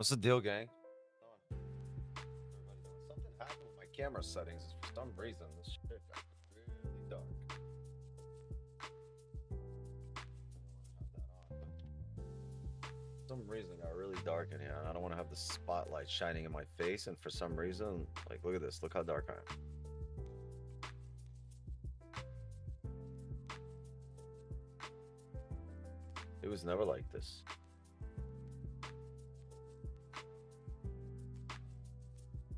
What's the deal, gang? Everybody doing? Something happened with my camera settings. For some reason, this shit got really dark. For some reason, it got really dark in here. And I don't want to have the spotlight shining in my face. And for some reason, like, look at this. Look how dark I am. It was never like this.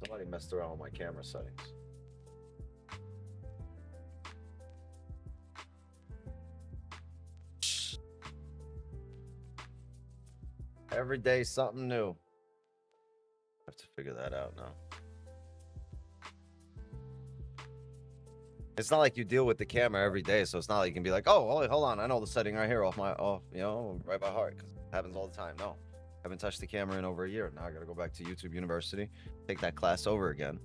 Somebody messed around with my camera settings. Every day, something new. I have to figure that out now. It's not like you deal with the camera every day, so it's not like you can be like, oh, hold on, I know the setting right here off, right by heart, because it happens all the time. No, I haven't touched the camera in over a year. Now I got to go back to YouTube University, take that class over again,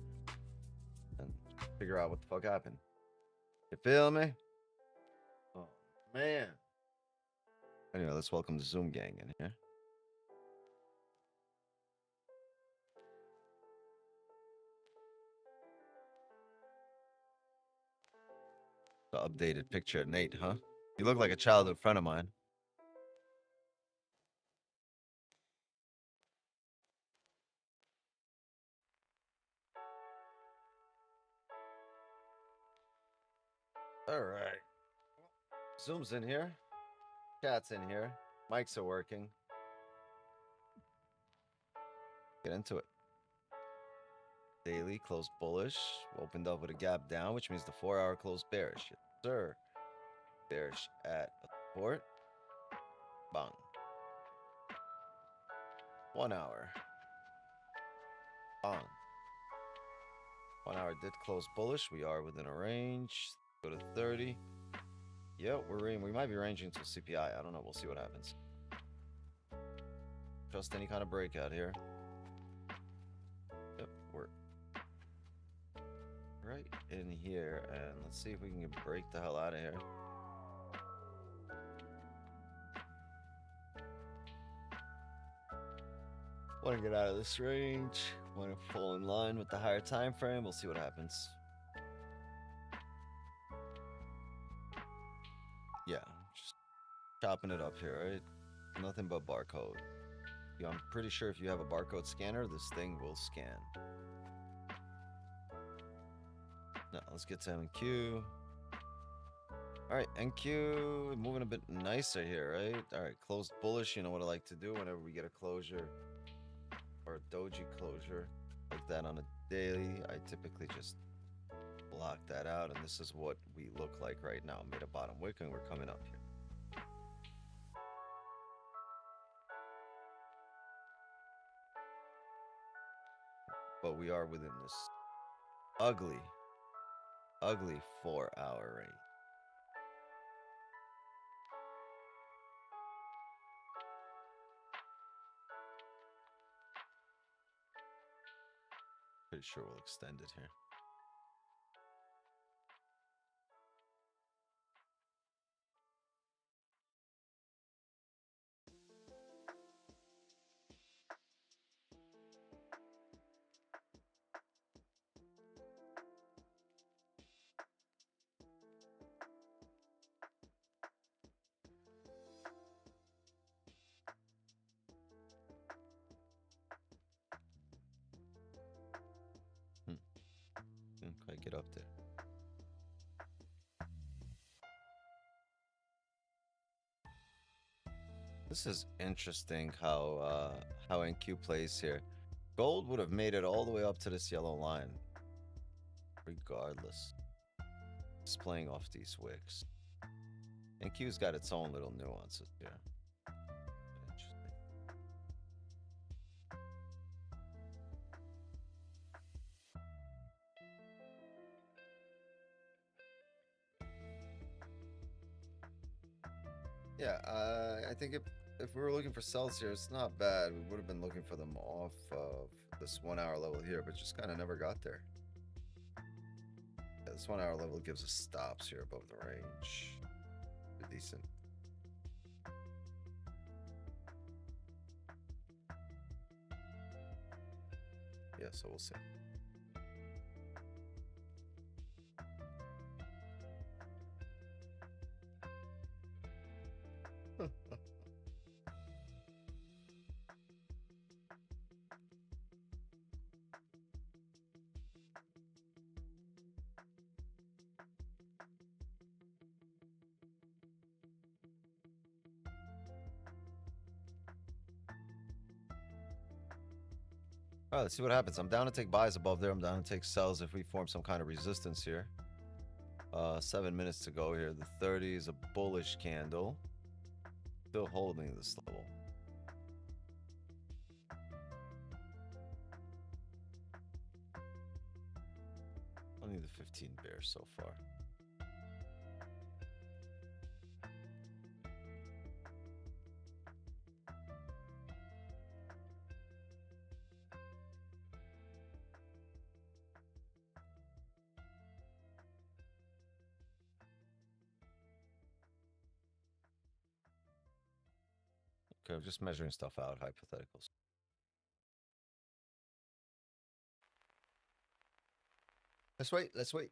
and figure out what the fuck happened. You feel me? Oh, man. Anyway, let's welcome the Zoom gang in here. The updated picture of Nate, huh? You look like a childhood friend of mine. All right. Zoom's in here. Chat's in here. Mics are working. Get into it. Daily closed bullish. Opened up with a gap down, which means the 4-hour closed bearish. Yes, sir. Bearish at a support. Bang. 1 hour. Bang. 1 hour did close bullish. We are within a range. Go to 30. Yep, we might be ranging to CPI. I don't know. We'll see what happens. Trust any kind of breakout here. Yep, we're right in here, and let's see if we can break the hell out of here. Want to get out of this range. Want to fall in line with the higher time frame. We'll see what happens. Yeah, just chopping it up here, right? Nothing but barcode. Yeah, I'm pretty sure if you have a barcode scanner, this thing will scan. Now, let's get to NQ. All right, NQ moving a bit nicer here, right? All right, closed bullish. You know what I like to do whenever we get a closure or a doji closure like that on a daily, I typically just block that out, and this is what we look like right now. Made a bottom wick, and we're coming up here. But we are within this ugly 4-hour range. Pretty sure we'll extend it here. Didn't quite get up there. This is interesting how NQ plays here. Gold would have made it all the way up to this yellow line. Regardless. It's playing off these wicks. NQ's got its own little nuances here. Interesting. Yeah, I think if we were looking for sells here, it's not bad. We would have been looking for them off of this 1 hour level here, but just kind of never got there. Yeah, this 1 hour level gives us stops here above the range. Pretty decent. Yeah, so we'll see. All right, let's see what happens. I'm down to take buys above there. I'm down to take sells if we form some kind of resistance here. 7 minutes to go here. The 30 is a bullish candle. Still holding this level. Only the 15 bear so far. Okay, I'm just measuring stuff out, hypotheticals. Let's wait. Let's wait.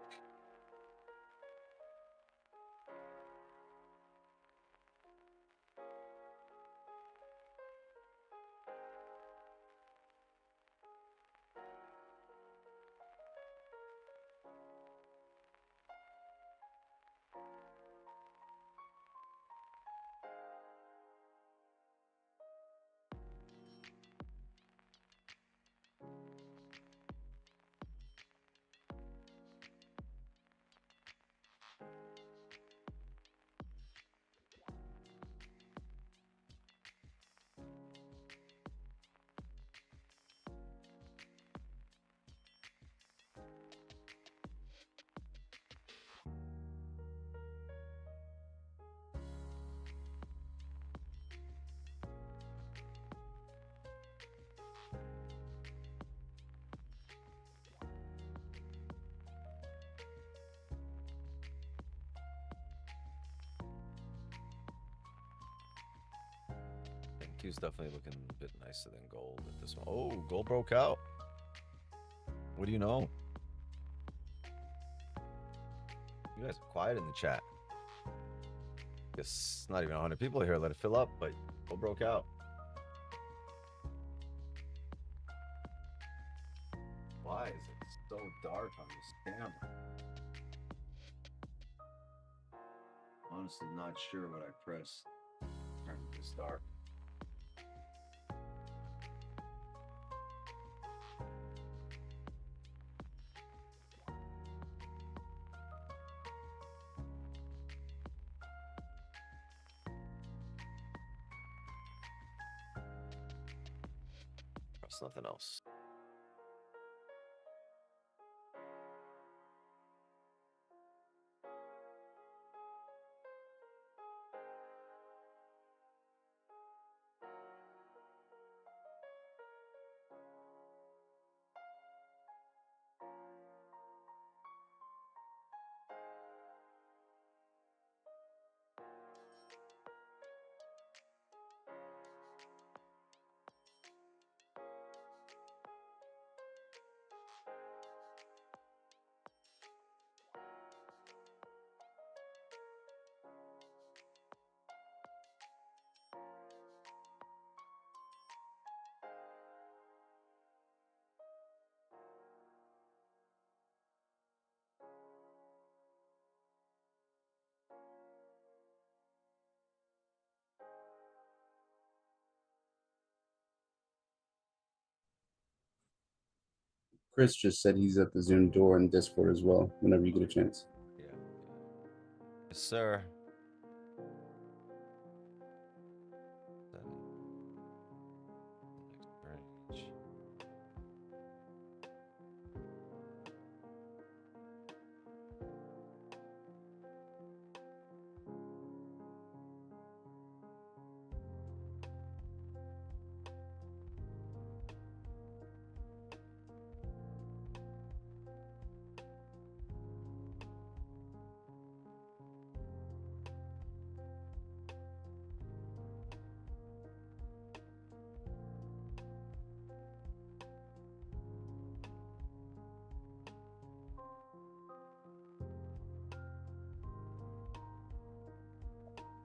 Q's definitely looking a bit nicer than gold at this one. Oh, gold broke out. What do you know? You guys are quiet in the chat. Guess not even 100 people here. Let it fill up, but gold broke out. Why is it so dark on this camera? Honestly, not sure what I pressed. Turned this dark. Press nothing else. Chris just said he's at the Zoom door and Discord as well, whenever you get a chance. Yeah. Yes, sir. Next range.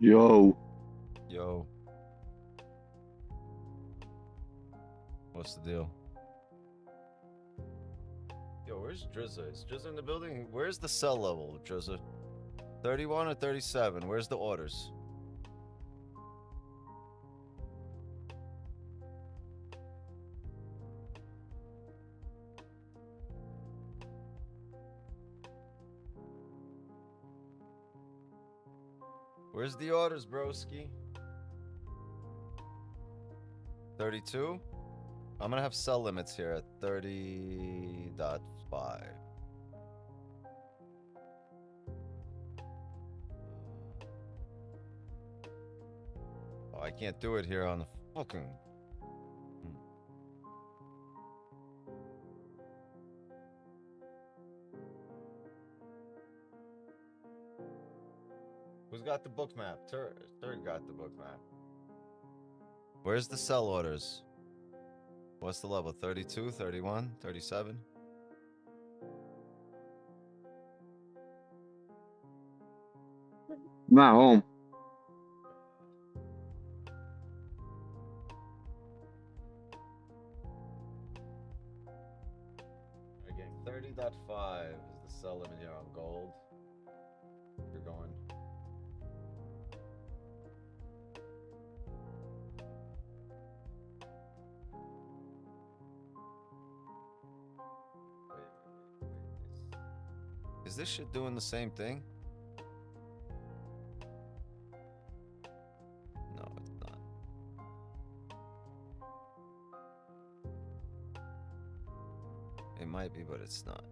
Yo. Yo. What's the deal? Yo, where's Drizza? Is Drizza in the building? Where's the sell level, Drizza? 31 or 37? Where's the orders? Where's the orders, broski? 32? I'm gonna have sell limits here at 30.5. Oh, I can't do it here on the fucking... Who's got the book map? Turk got the book map. Where's the sell orders? What's the level? 32, 31, 37? Not home. Again, 30.5 is the sell limit here on gold. You're going. Wait. Is this shit doing the same thing? No, it's not. It might be, but it's not.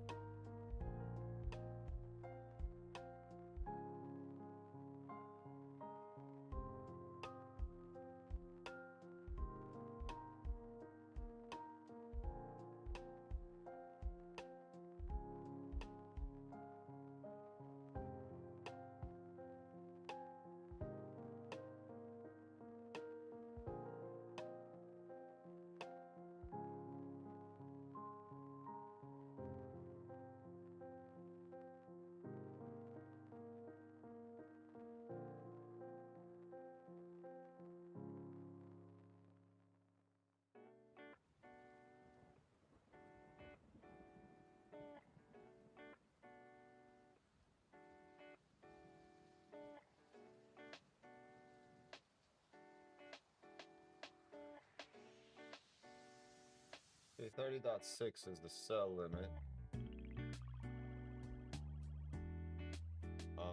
Okay, 30.6 is the sell limit.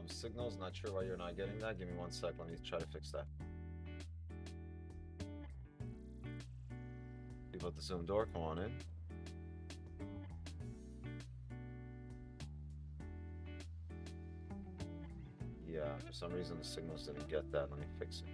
Signals, not sure why you're not getting that. Give me 1 sec. Let me try to fix that. People at the Zoom door, come on in. Yeah, for some reason the signals didn't get that. Let me fix it.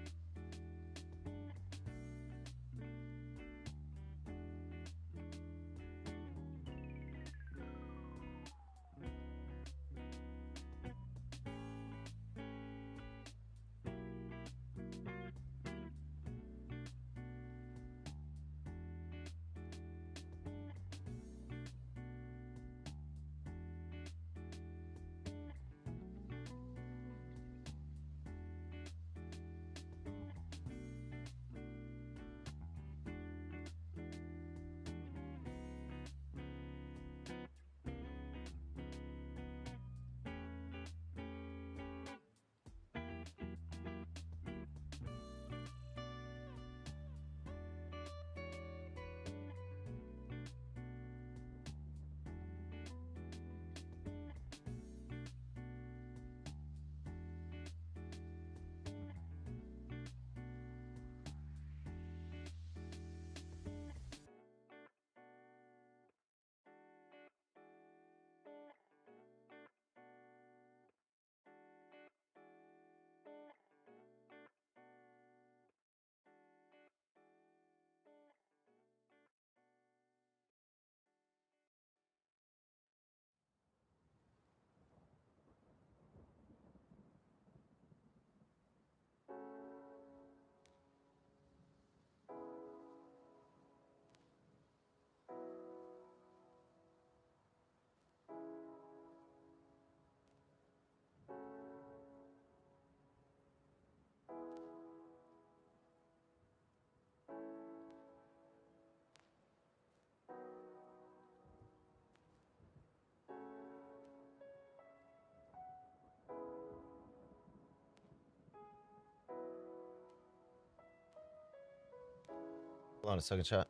On a second chat.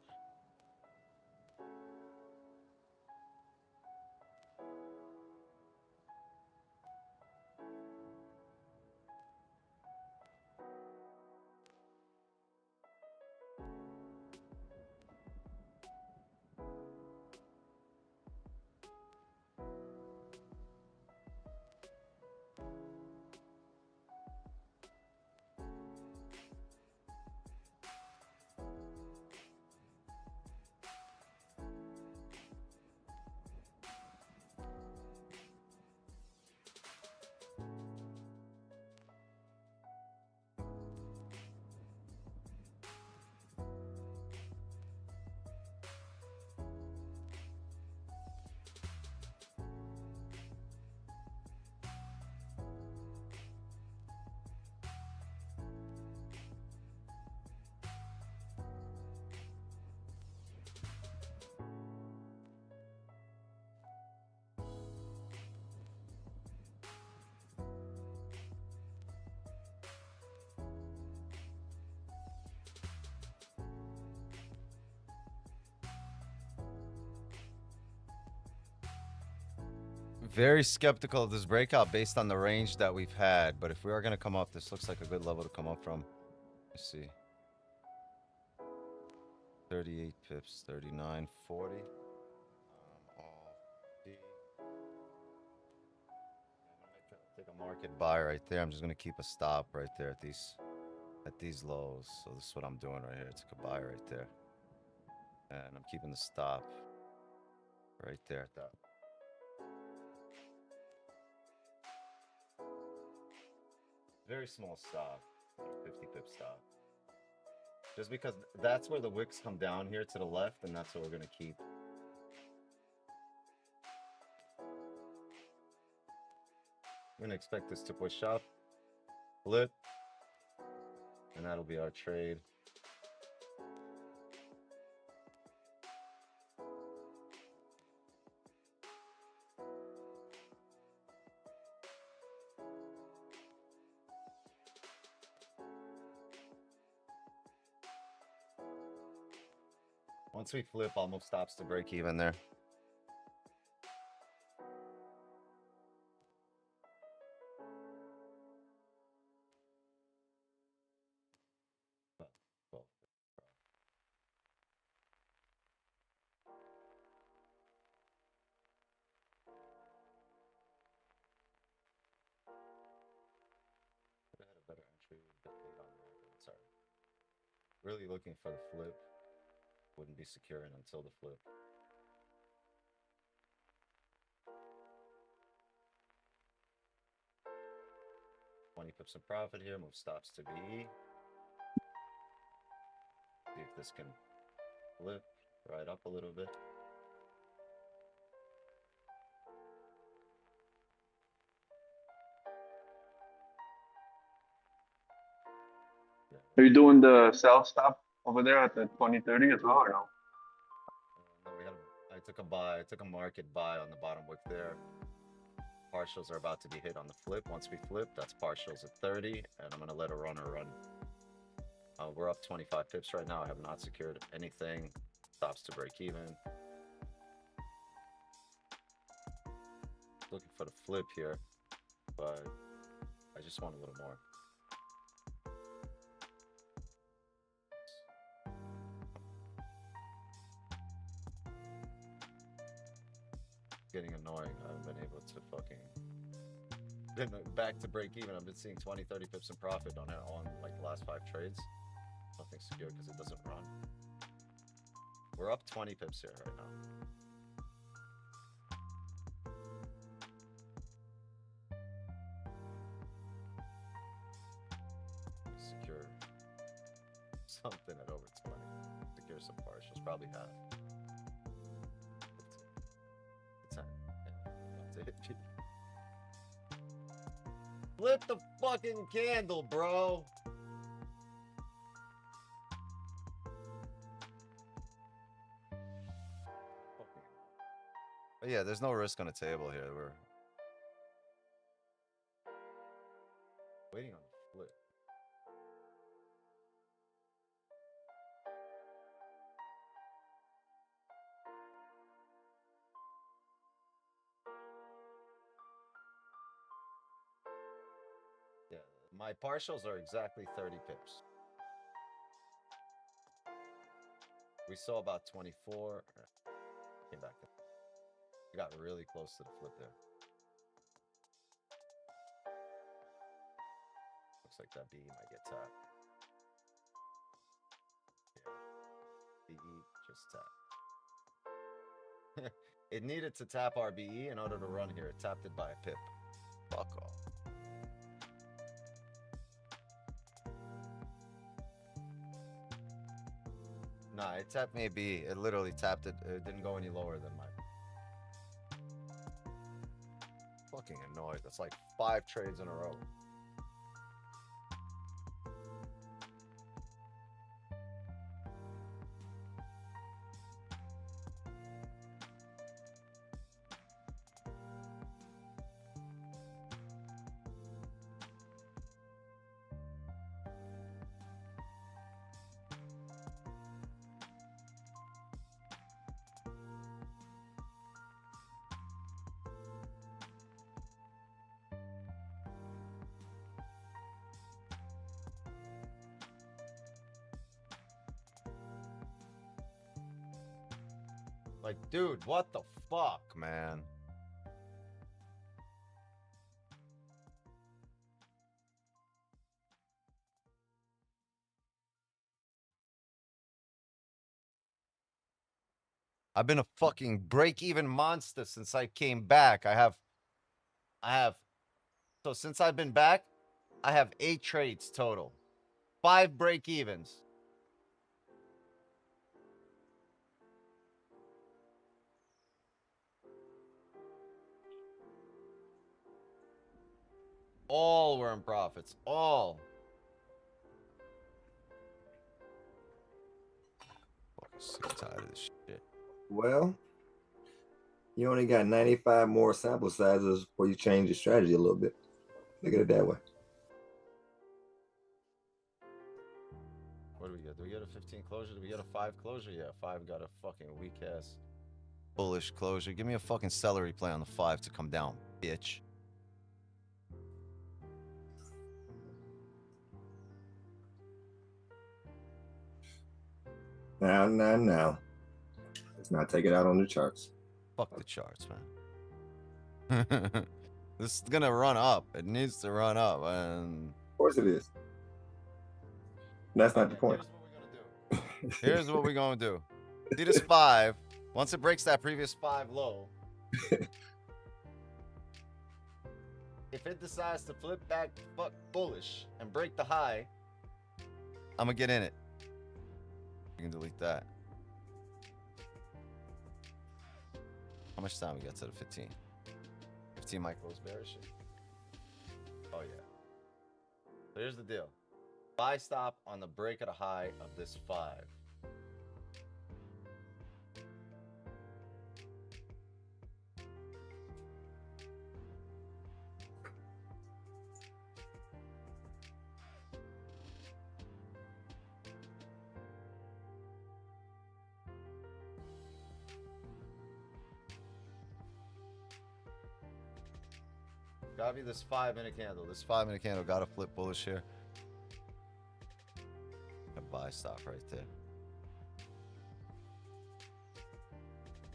Very skeptical of this breakout based on the range that we've had. But if we are going to come up, this looks like a good level to come up from. Let's see. 38 pips, 39, 40. Take a market buy right there. I'm just going to keep a stop right there at these lows. So this is what I'm doing right here. It's a buy right there. And I'm keeping the stop right there at that. Very small stop, 50 pip stop. Just because that's where the wicks come down here to the left, and that's what we're going to keep. I'm going to expect this to push up, flip, and that'll be our trade. Once we flip, almost stops to break even there. Sorry. Really looking for the flip. Wouldn't be securing until the flip. Pips of profit here. Move stops to BE. See if this can flip right up a little bit. Are you doing the sell stop over there at the 2030 as well, or no? No, I took a buy. I took a market buy on the bottom wick there. Partials are about to be hit on the flip. Once we flip, that's partials at 30, and I'm going to let a runner run. We're up 25 pips right now. I have not secured anything. Stops to break even. Looking for the flip here, but I just want a little more. Getting annoying. I haven't been able to been back to break even. I've been seeing 20, 30 pips in profit on like the last 5 trades. Nothing secure because it doesn't run. We're up 20 pips here right now. Secure something at over 20. Secure some partials, probably half. Flip the fucking candle, bro. But yeah, there's no risk on the table here. We're waiting on the flip. My partials are exactly 30 pips. We saw about 24. Came back. We got really close to the flip there. Looks like that BE might get tapped. Yeah. BE just tapped. It needed to tap our BE in order to run here. It tapped it by a pip. Fuck off. Nah, it tapped me a BE. It literally tapped it. It didn't go any lower than mine. Fucking annoyed. That's like 5 trades in a row. Like, dude, what the fuck, man? I've been a fucking break-even monster since I came back. So since I've been back, I have 8 trades total. 5 break-evens. All were in profits. All. Fucking sick and tired of this shit. Well, you only got 95 more sample sizes before you change your strategy a little bit. Look at it that way. What do we get? Do we get a 15 closure? Do we get a 5 closure? Yeah, 5 got a fucking weak ass bullish closure. Give me a fucking celery play on the 5 to come down, bitch. Now. Let's not take it out on the charts. Fuck the charts, man. This is gonna run up. It needs to run up, and Of course it is. That's not the point. Here's what we're gonna do. See this 5. Once it breaks that previous 5 low, if it decides to flip back fuck bullish and break the high, I'm gonna get in it. You can delete that. How much time we got to the 15? 15 might close bearish. Oh yeah. So here's the deal. Buy stop on the break at a high of this 5. Gotta be this 5-minute candle. This 5-minute candle gotta flip bullish here. A buy stop right there.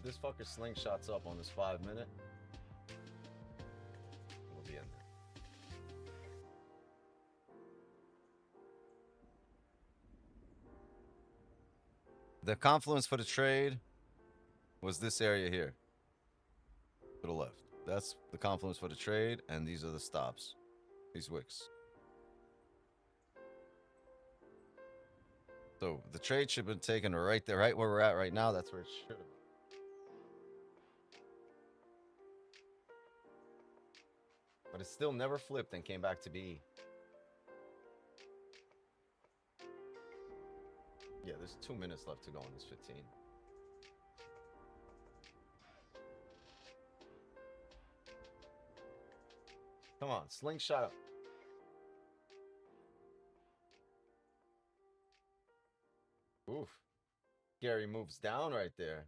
This fucker slingshots up on this 5-minute. We'll be in there. The confluence for the trade was this area here. To the left. That's the confluence for the trade, and these are the stops. These wicks. So the trade should have been taken right there, right where we're at right now. That's where it should have been. But it still never flipped and came back to BE. Yeah, there's 2 minutes left to go on this 15. Come on, slingshot up. Oof. Gary moves down right there.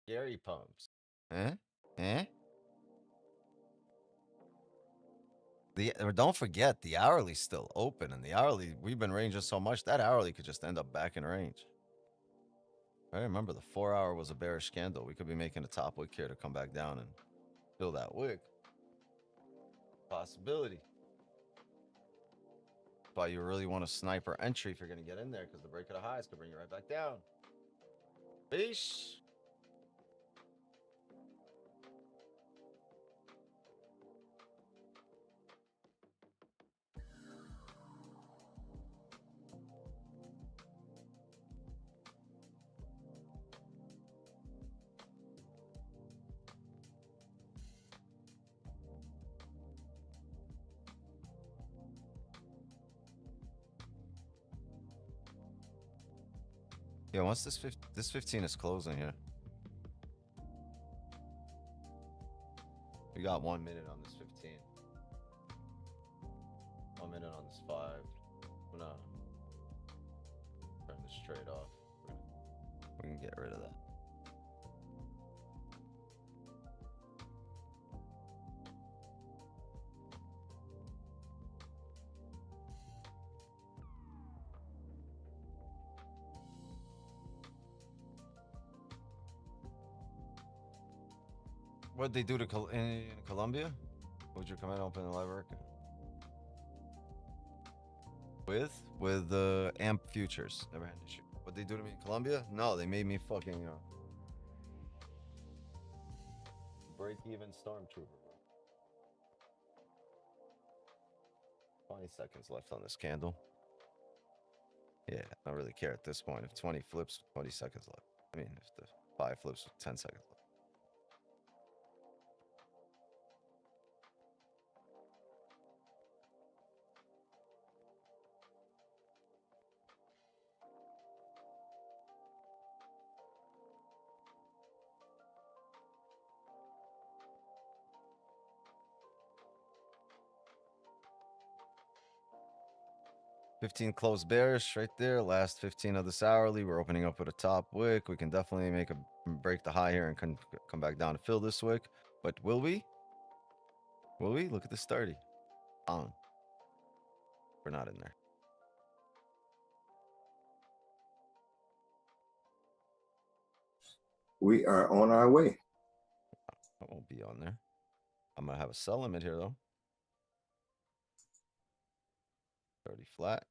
Gary pumps. Eh? Eh? Don't forget the hourly's still open, and the hourly we've been ranging so much that hourly could just end up back in range. I remember the 4 hour was a bearish candle. We could be making a top wick here to come back down and fill that wick. Possibility. But you really want a sniper entry if you're gonna get in there, because the break of the highs could bring you right back down. Peace. Yeah, once this 15 is closing here. We got 1 minute on this 15. 1 minute on this 5. I'm gonna turn this trade off. We can get rid of that. What'd they do to in Colombia? Would you come in and open the live work? With the AMP futures. Never had an issue. What'd they do to me in Colombia? No, they made me fucking break even stormtrooper. 20 seconds left on this candle. Yeah, I don't really care at this point. If 20 flips, 20 seconds left. I mean, if the 5 flips, 10 seconds left. $15 close bearish right there. Last 15 of this hourly. We're opening up with a top wick. We can definitely make a break the high here and come back down to fill this wick. But will we? Will we? Look at this 30. On. We're not in there. We are on our way. I won't be on there. I'm gonna have a sell limit here though. 30 flat.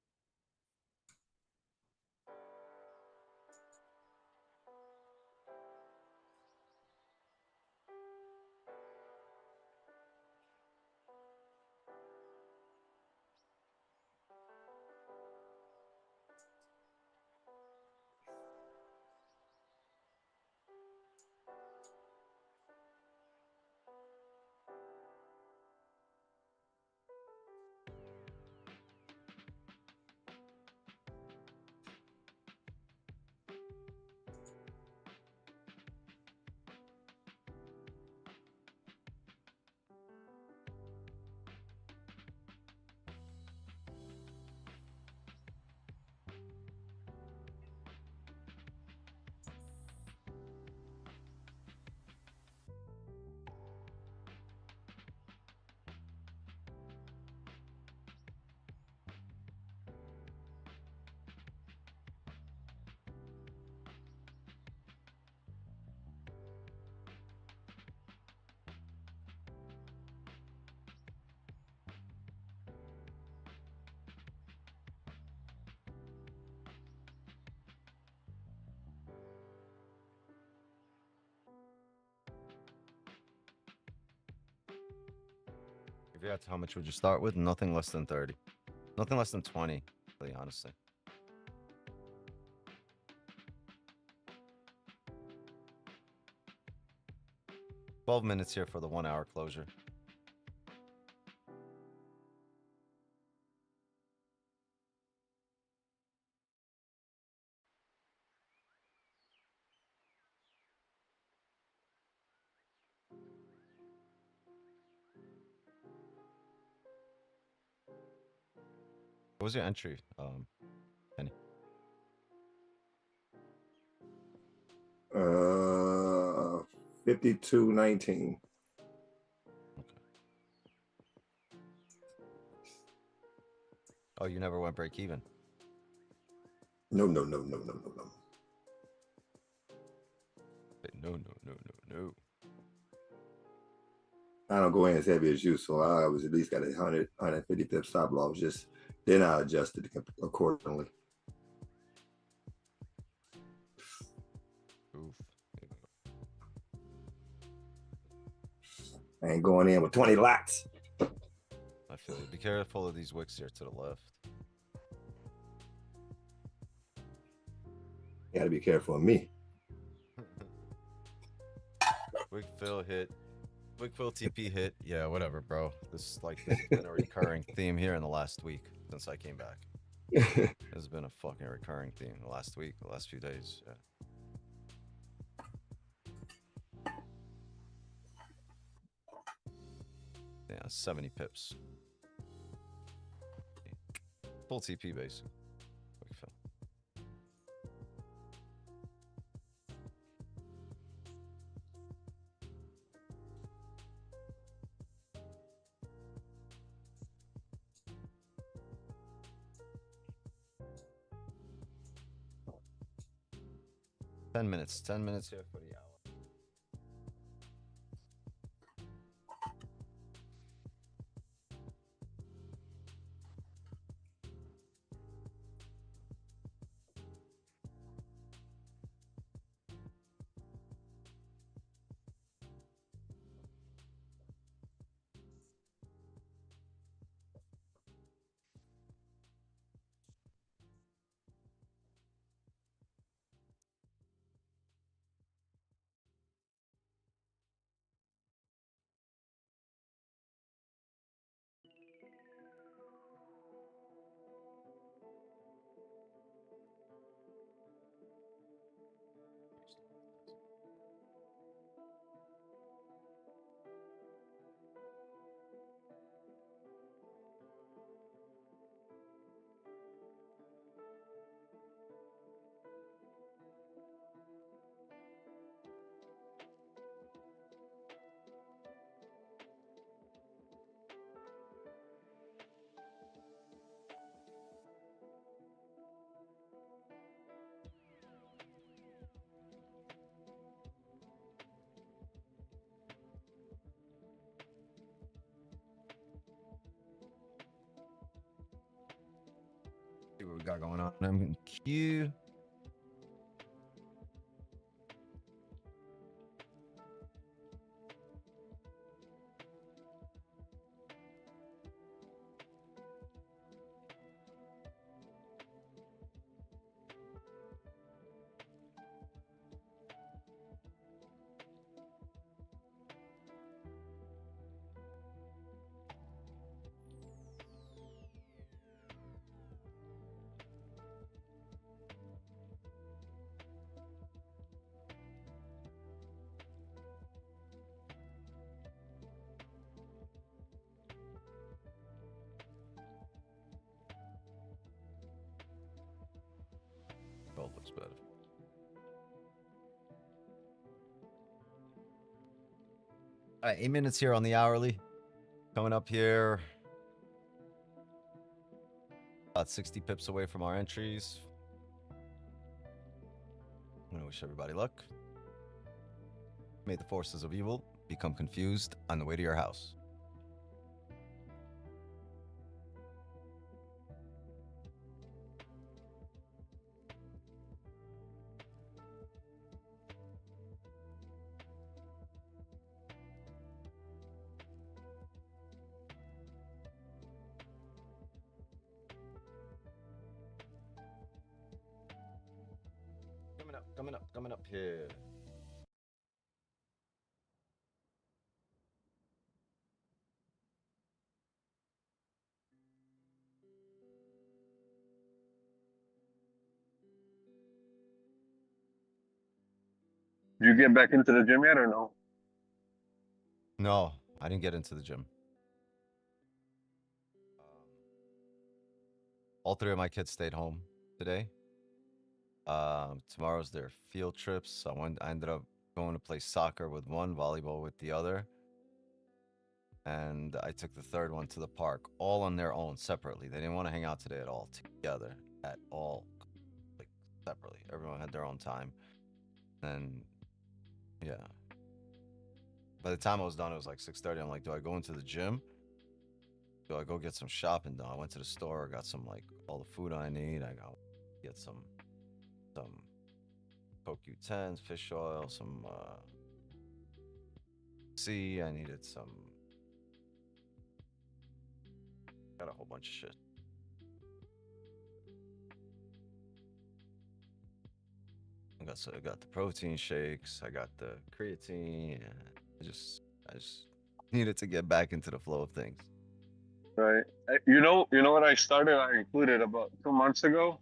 If you had to, how much would you start with? Nothing less than 30. Nothing less than 20, really, honestly. $12 minutes here for the 1 hour closure. What was your entry, Penny? 52.19. Oh, you never went break even. No, no, no, no, no, no, no. No. I don't go in as heavy as you, so I was at least got a 100, 150 pip stop loss. Just then I adjusted accordingly. Oof. I ain't going in with 20 lots. I feel you. Be careful of these wicks here to the left. You got to be careful of me. Wick fill hit. Wick fill TP hit. Yeah, whatever, bro. This is like this has been a recurring theme here in the last week since I came back. This has been a fucking recurring theme the last week, the last few days. Yeah. Yeah, 70 pips. Full TP basically. Wick fill. Ten minutes here for the hour. See what we got going on. I'm in queue. Gold looks better. All right, 8 minutes here on the hourly. Coming up here. About 60 pips away from our entries. I'm going to wish everybody luck. May the forces of evil become confused on the way to your house. Coming up here. Did you get back into the gym yet or no? No, I didn't get into the gym. All three of my kids stayed home today. Tomorrow's their field trips. I ended up going to play soccer with one, volleyball with the other. and I took the third one to the park, all on their own, separately. They didn't want to hang out today at all, together, at all, like separately. Everyone had their own time. And yeah, by the time I was done, it was like 6:30. I'm like, do I go into the gym? Do I go get some shopping done? I went to the store, got some like all the food I need. I got get some CoQ10s, fish oil, some I needed some. Got a whole bunch of shit. I got the protein shakes. I got the creatine. And I just needed to get back into the flow of things. Right. You know what I started? I included about 2 months ago.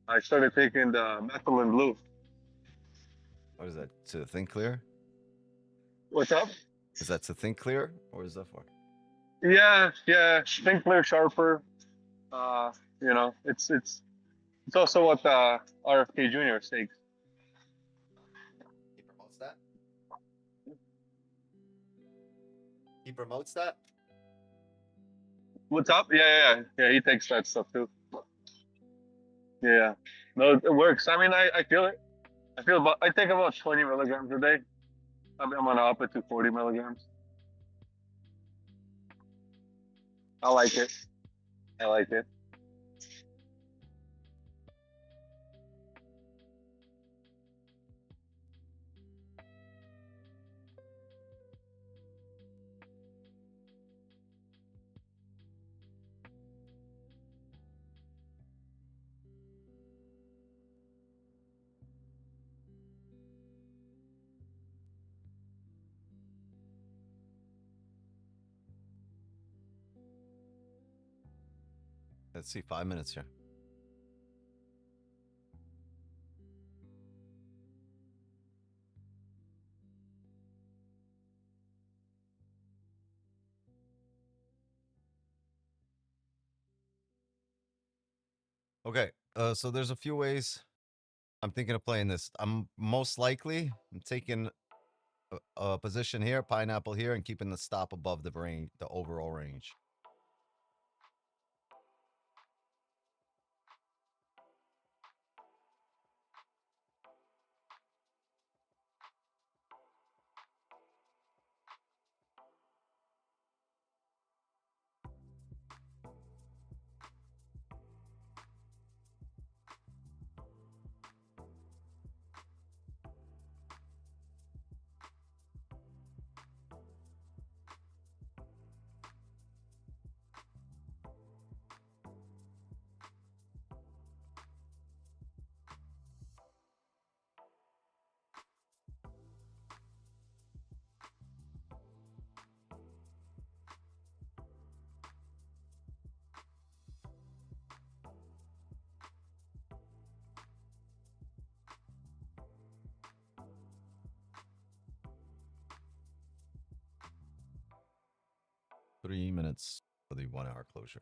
I started taking the methylene blue. What is that? To think clear? What's up? Is that to think clear, or is that for? Yeah, think clear, sharper. You know, it's also what RFK Jr. takes. He promotes that. He promotes that. What's up? Yeah. He takes that stuff too. Yeah. No, it works. I mean, I feel it. I take about 20 milligrams a day. I'm gonna up it to 40 milligrams. I like it. Let's see, 5 minutes here. Okay, so there's a few ways I'm thinking of playing this. I'm taking a position here, pineapple here, and keeping the stop above the range, the overall range. Three minutes for the 1 hour closure.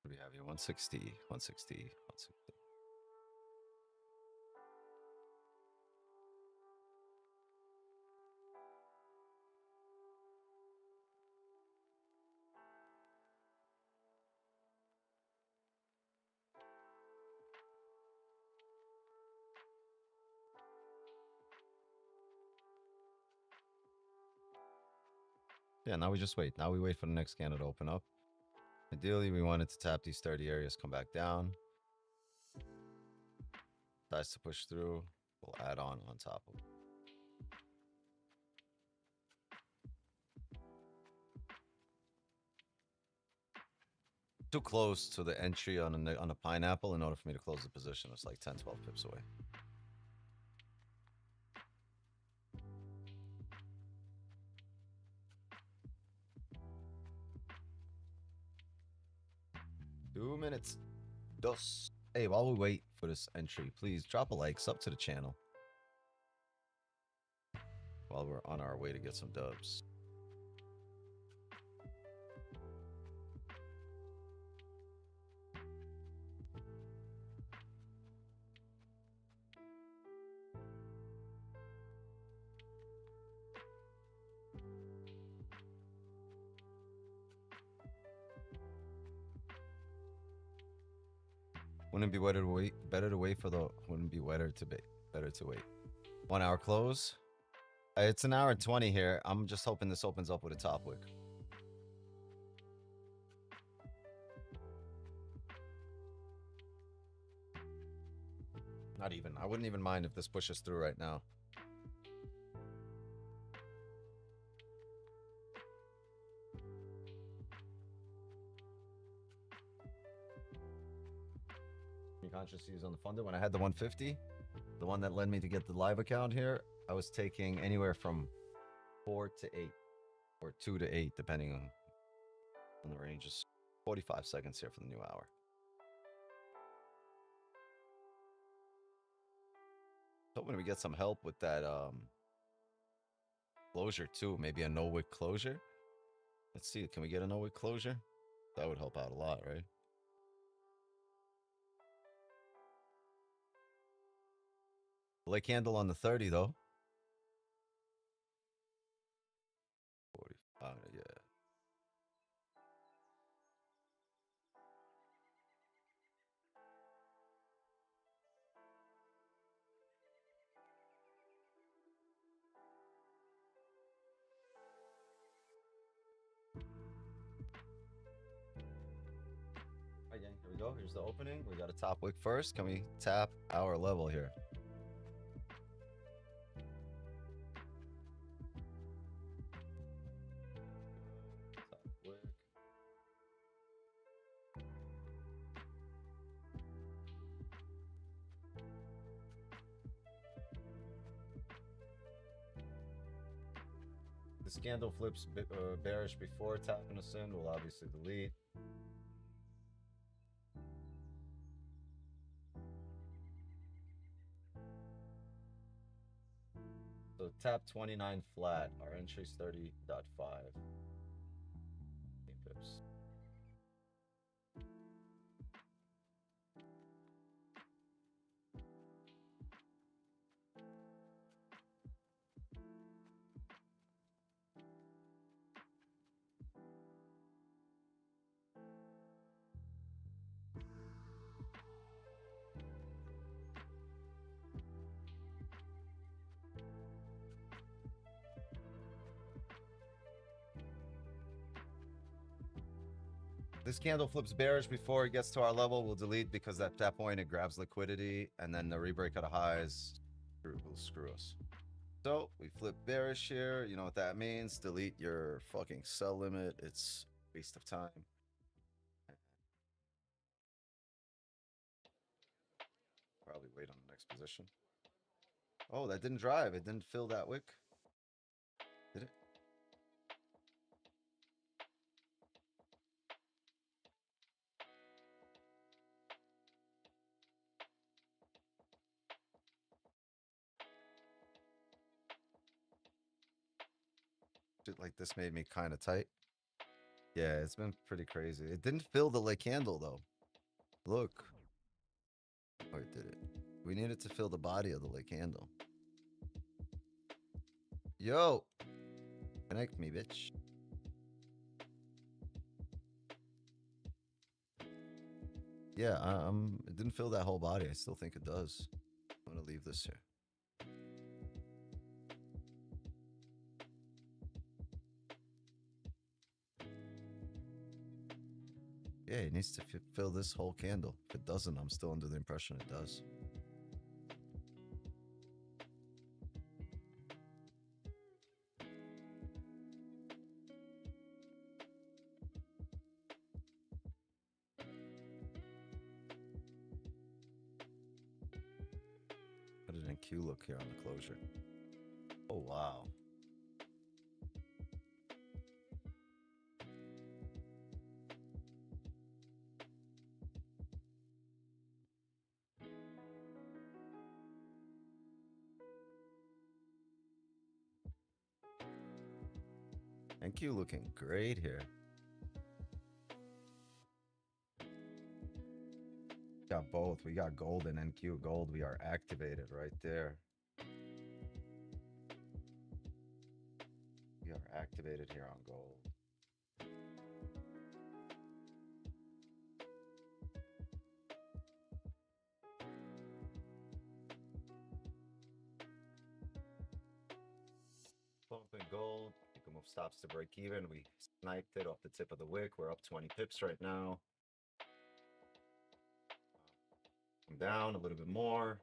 What do we have here? 160, 160, 160. Yeah, now we just wait. Now we wait for the next candle to open up. Ideally, we wanted to tap these 30 areas, come back down. Decides to push through. We'll add on top of it. too close to the entry on a pineapple in order for me to close the position. It's like 10, 12 pips away. Two minutes. Dos. Hey, while we wait for this entry, please drop a like, sub to the channel. While we're on our way to get some dubs. Wouldn't it be better to wait? Better to wait for the. Wouldn't it be better to wait? 1 hour close. It's an hour and 20 here. I'm just hoping this opens up with a top wick. Not even. I wouldn't even mind if this pushes through right now. Conscious use on the funder when I had the 150, the one that led me to get the live account here. I was taking anywhere from 4 to 8 or 2 to 8 depending on the ranges. 45 seconds here for the new hour. Hoping we get some help with that closure too, maybe a no wick closure. Let's see, can we get a no wick closure? That would help out a lot, right? Lay candle on the 30 though. 45, yeah. All right, gang, here we go. Here's the opening. We got a top wick first. Can we tap our level here? This candle flips bearish before tapping us in. We'll obviously delete. So tap 29 flat. Our entry's 30.5. 8 pips. This candle flips bearish before it gets to our level. We'll delete because at that point it grabs liquidity, and then the rebreak of the highs will screw us. So we flip bearish here. You know what that means? Delete your fucking sell limit. It's a waste of time. Probably wait on the next position. Oh, that didn't drive. It didn't fill that wick. Did it? Shit like this made me kind of tight. Yeah, it's been pretty crazy. It didn't fill the lay candle though. Look. Or it did it. We needed to fill the body of the lay candle. Yo! Connect me, bitch. Yeah, it didn't fill that whole body. I still think it does. I'm gonna leave this here. Yeah, it needs to fill this whole candle. If it doesn't, I'm still under the impression it does. an NQ look here on the closure. Oh, wow. NQ looking great here. Got both. We got gold and NQ. Gold, we are activated right there. We are activated here on gold. Pumping gold. You can move stops to break even. We sniped it off the tip of the wick. We're up 20 pips right now. Come down a little bit more.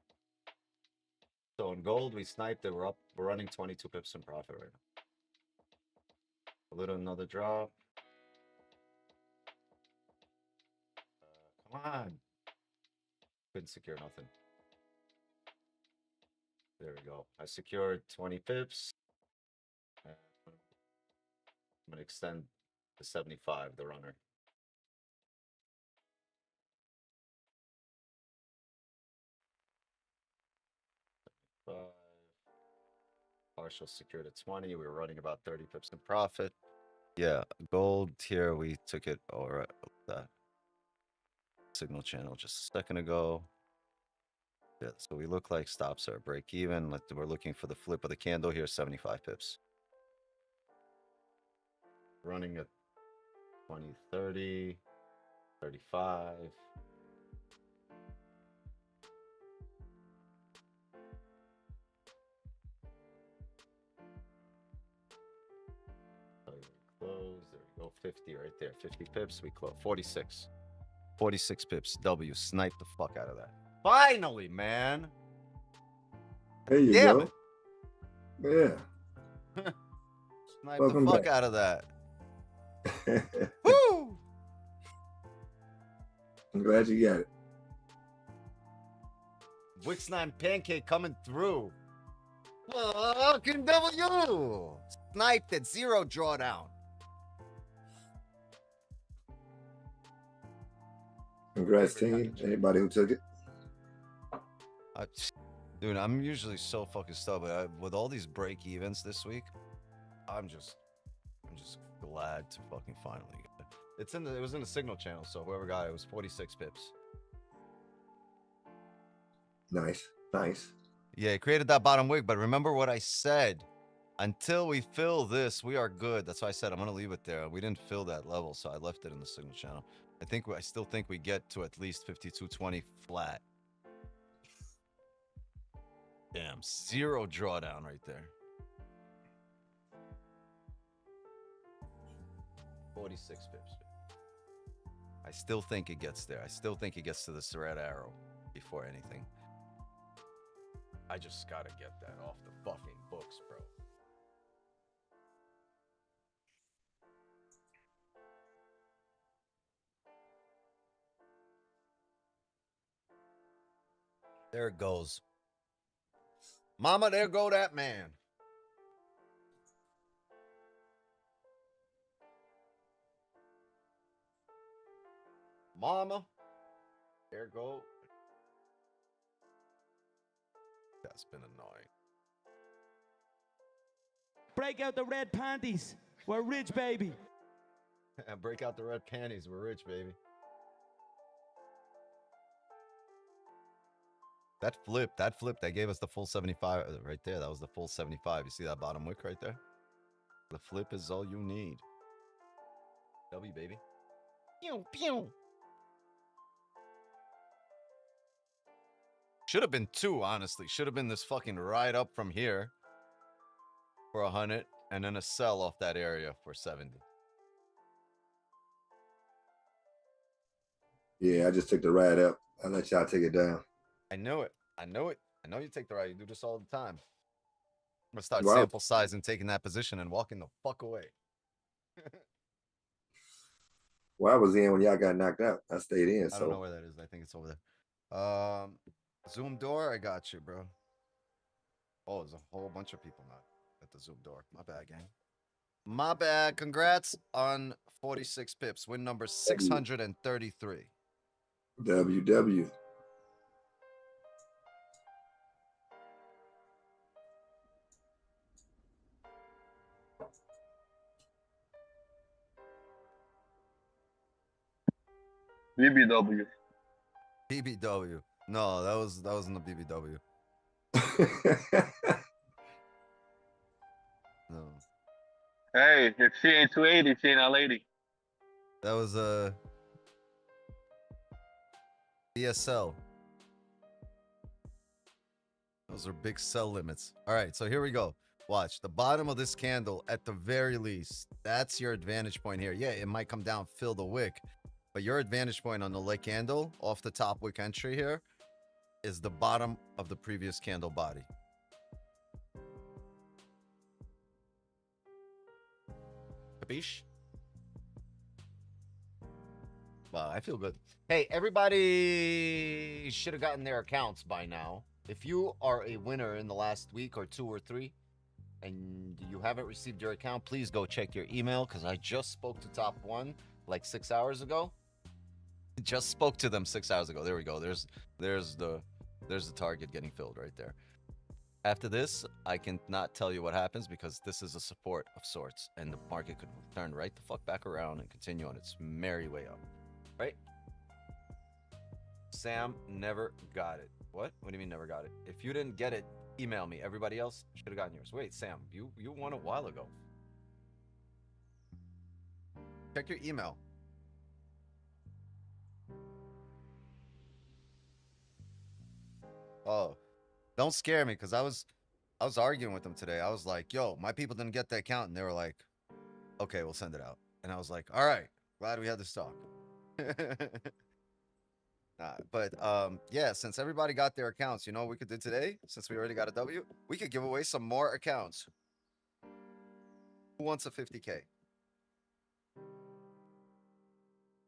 So in gold, we sniped it. We're up. We're running 22 pips in profit right now. A little another drop. Come on. Couldn't secure nothing. There we go. I secured 20 pips. I'm going to extend to 75, the runner. Partial secured at 20. We were running about 30 pips in profit. Yeah, gold here, we took it over that signal channel just a second ago. Yeah, so we look like stops are break even. Like we're looking for the flip of the candle here, 75 pips. Running at 20, 30, 35. Close. There we go. 50 right there. 50 pips. We close. 46. 46 pips. W. Snipe the fuck out of that. Finally, man. There you Damn go. Yeah. Snipe Welcome the fuck back. out of that. Woo! I'm glad you got it. Wix 9 pancake coming through. Fucking W. Sniped at 0 drawdown. Congrats, team. Anybody who took it. Dude, I'm usually so fucking stubborn. With all these break evens this week, I'm just glad to fucking finally get it. It was in the signal channel, so whoever got it, was 46 pips. Nice. Nice. Yeah, it created that bottom wick, but remember what I said. Until we fill this, we are good. That's why I said I'm gonna leave it there. We didn't fill that level, so I left it in the signal channel. I still think we get to at least 52.20 flat. Damn, 0 drawdown right there. 46 pips. I still think it gets there. I still think it gets to this red arrow before anything. I just gotta get that off the fucking books, bro. There it goes. Mama, there go that man. Mama, there go. That's been annoying. Break out the red panties. We're rich, baby. Break out the red panties. We're rich, baby. That flip, that gave us the full 75 right there. That was the full 75. You see that bottom wick right there? The flip is all you need. W, baby. Pew, pew. Should have been 2, honestly. Should have been this fucking ride up from here for 100 and then a sell off that area for 70. Yeah, I just took the ride up. I'll let y'all take it down. I knew it. I know you take the ride. You do this all the time. I'm gonna start Wow. sample size and taking that position and walking the fuck away. Well, I was in when y'all got knocked out. I stayed in. I don't know So where that is. I think it's over there. Zoom door. I got you, bro. Oh, there's a whole bunch of people now at the Zoom door. My bad, gang. My bad. Congrats on 46 pips. Win number 633. WW. BBW. BBW. No, that wasn't the BBW. No. Hey, if she ain't 280, she ain't a lady. That was a BSL. Those are big sell limits. All right, so here we go. Watch the bottom of this candle at the very least. That's your advantage point here. Yeah, it might come down, fill the wick, but your advantage point on the lit candle off the top wick entry here is the bottom of the previous candle body. Capiche? Wow, I feel good. Hey, everybody should have gotten their accounts by now. If you are a winner in the last week or 2 or 3 and you haven't received your account, please go check your email because I just spoke to top one like 6 hours ago. Just spoke to them 6 hours ago. There we go. There's the target getting filled right there. After this, I can not tell you what happens because this is a support of sorts and the market could turn right the fuck back around and continue on its merry way up. Right? Sam never got it. What? What do you mean never got it? If you didn't get it, email me. Everybody else should have gotten yours. Wait, Sam, you won a while ago. Check your email. Oh, don't scare me because I was arguing with them today. I was like, yo, my people didn't get the account. And they were like, okay, we'll send it out. And I was like, all right, glad we had this talk. But yeah, since everybody got their accounts, you know what we could do today? Since we already got a W, we could give away some more accounts. Who wants a 50K?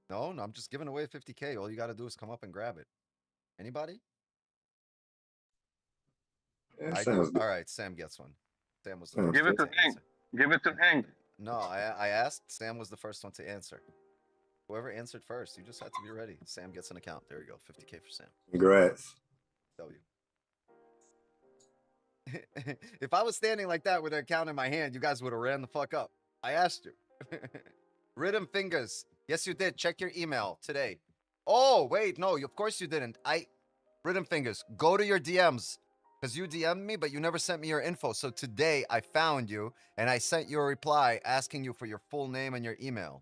No, I'm just giving away 50K. All you got to do is come up and grab it. Anybody? Yeah, I sounds do. good. All right, Sam gets one. Sam was the Sounds first Give it one to to Hank. answer. Give it to Hank. No, I asked. Sam was the first one to answer. Whoever answered first, you just had to be ready. Sam gets an account. There you go. 50K for Sam. Congrats. W. If I was standing like that with an account in my hand, you guys would have ran the fuck up. I asked you. Rhythm fingers. Yes, you did. Check your email today. Oh, wait. No, of course you didn't. Rhythm fingers. Go to your DMs. Because you DM'd me, but you never sent me your info. So today I found you and I sent you a reply asking you for your full name and your email.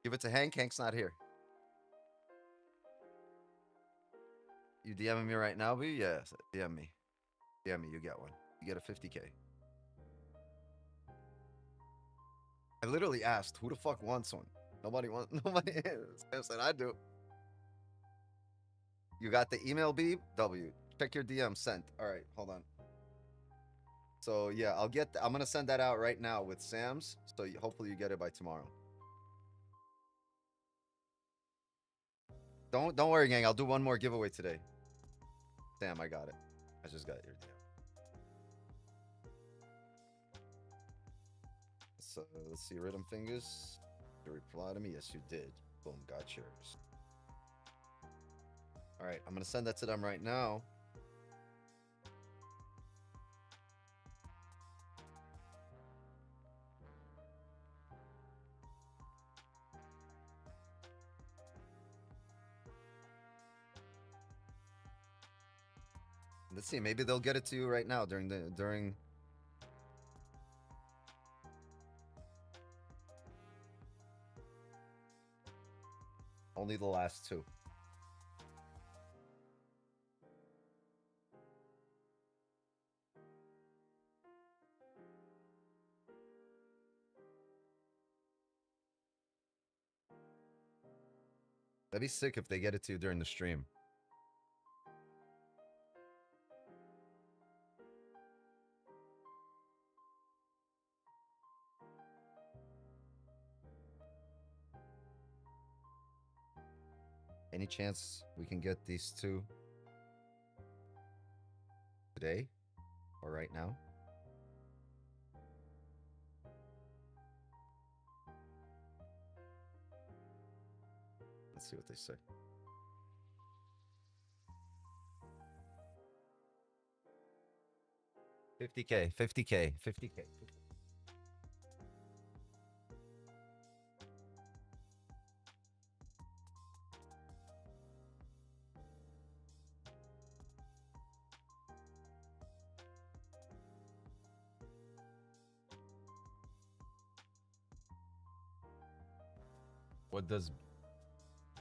Give it to Hank. Hank's not here. You DMing me right now, B? Yes, DM me. DM me, you get one. You get a 50K. I literally asked, who the fuck wants one? Nobody wants, nobody is. Sam said, I do. You got the email, B? W. Check your DM, sent. All right, hold on. So yeah, I'm gonna send that out right now with Sam's. So hopefully you get it by tomorrow. Don't worry, gang. I'll do one more giveaway today. Sam, I got it. I just got your DM. So let's see, Rhythm Fingers. You reply to me? Yes, you did. Boom, got yours. All right, I'm gonna send that to them right now. Let's see, maybe they'll get it to you right now during only the last two. That'd be sick if they get it to you during the stream. Any chance we can get these two today or right now. Let's see what they say. $50K, $50K, $50K.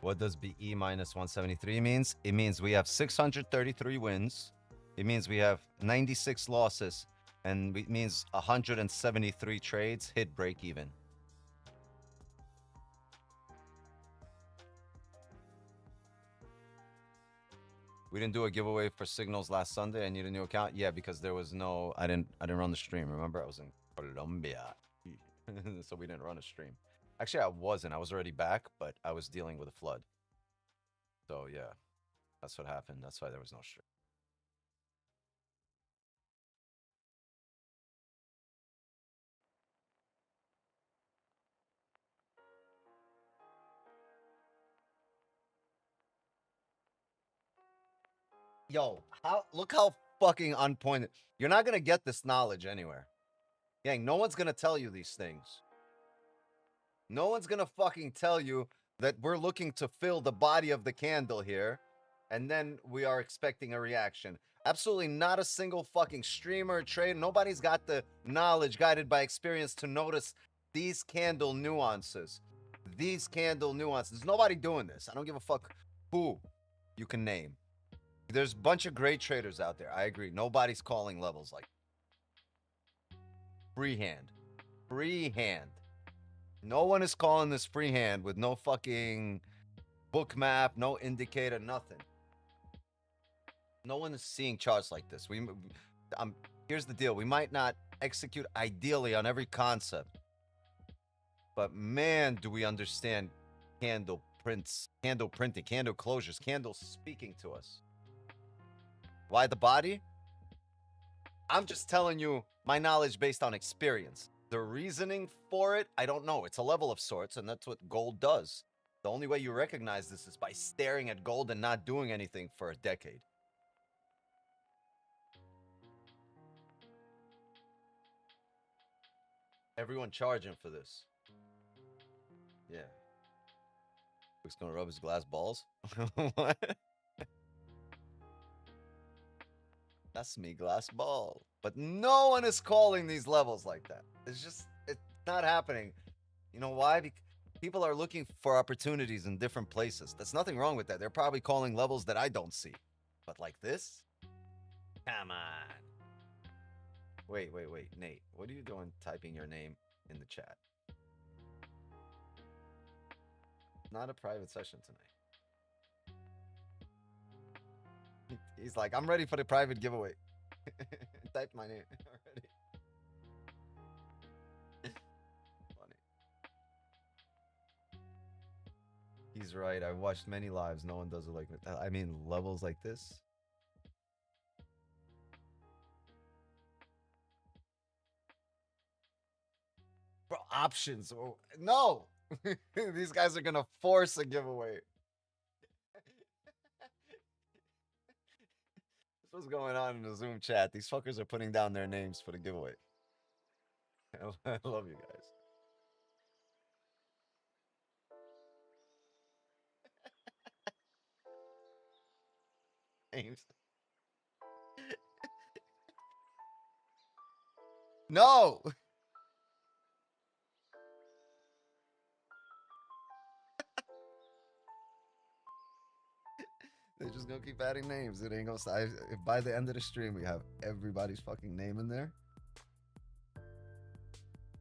What does BE minus 173 means? It means we have 633 wins. It means we have 96 losses. And it means 173 trades hit break even. We didn't do a giveaway for signals last Sunday. I need a new account. Yeah, because there was no, I didn't run the stream. Remember, I was in Colombia. So we didn't run a stream. Actually, I wasn't. I was already back, but I was dealing with a flood. So yeah, that's what happened. That's why there was no stream. Yo, look how fucking unpointed. You're not gonna get this knowledge anywhere. Gang, no one's gonna tell you these things. No one's gonna fucking tell you that we're looking to fill the body of the candle here, and then we are expecting a reaction. Absolutely not a single fucking streamer, trader. Nobody's got the knowledge guided by experience to notice these candle nuances. These candle nuances. There's nobody doing this. I don't give a fuck who you can name. There's a bunch of great traders out there. I agree. Nobody's calling levels like freehand. Freehand. No one is calling this freehand with no fucking book map, no indicator, nothing. No one is seeing charts like this. Here's the deal. We might not execute ideally on every concept, but man, do we understand candle prints, candle printing, candle closures, candles speaking to us. Why the body? I'm just telling you my knowledge based on experience. The reasoning for it, I don't know. It's a level of sorts, and that's what gold does. The only way you recognize this is by staring at gold and not doing anything for a decade. Everyone charging for this. Yeah. He's gonna rub his glass balls? What? That's me, glass ball. But no one is calling these levels like that. It's not happening. You know why? Because people are looking for opportunities in different places. There's nothing wrong with that. They're probably calling levels that I don't see. But like this? Come on. Wait. Nate, what are you doing typing your name in the chat? Not a private session tonight. He's like, I'm ready for the private giveaway. Type my name already. Funny. He's right. I've watched many lives. No one does it like that. I mean, levels like this. Bro, options. Oh, no. These guys are going to force a giveaway. What's going on in the Zoom chat? These fuckers are putting down their names for the giveaway. I love you guys. Names. No. They're just gonna keep adding names. It ain't gonna stop. If by the end of the stream we have everybody's fucking name in there.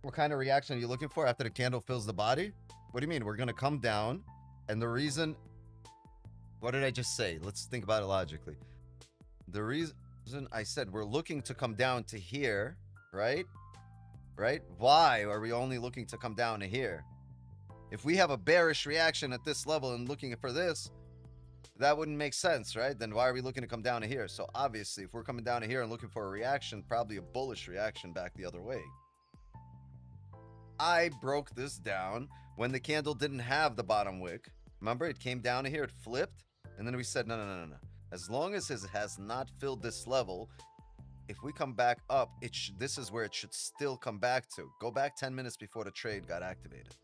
What kind of reaction are you looking for after the candle fills the body? What do you mean? We're gonna come down, and the reason. What did I just say? Let's think about it logically. The reason I said we're looking to come down to here, right? Right? Why are we only looking to come down to here? If we have a bearish reaction at this level and looking for this, That wouldn't make sense, right? Then why are we looking to come down to here? So obviously, if we're coming down to here and looking for a reaction, probably a bullish reaction back the other way. I broke this down when the candle didn't have the bottom wick. Remember, it came down to here, it flipped, and then we said, no. As long as it has not filled this level, if we come back up, this is where it should still come back to. Go back 10 minutes before the trade got activated.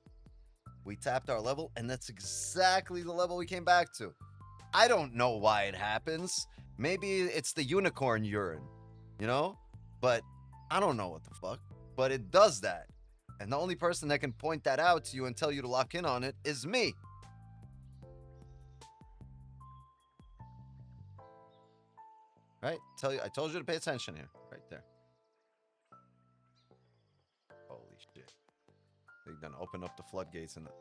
We tapped our level, and that's exactly the level we came back to. I don't know why it happens. Maybe it's the unicorn urine, you know? But I don't know what the fuck. But it does that. And the only person that can point that out to you and tell you to lock in on it is me. Right? I told you to pay attention here. Right there. Holy shit. They're gonna open up the floodgates in the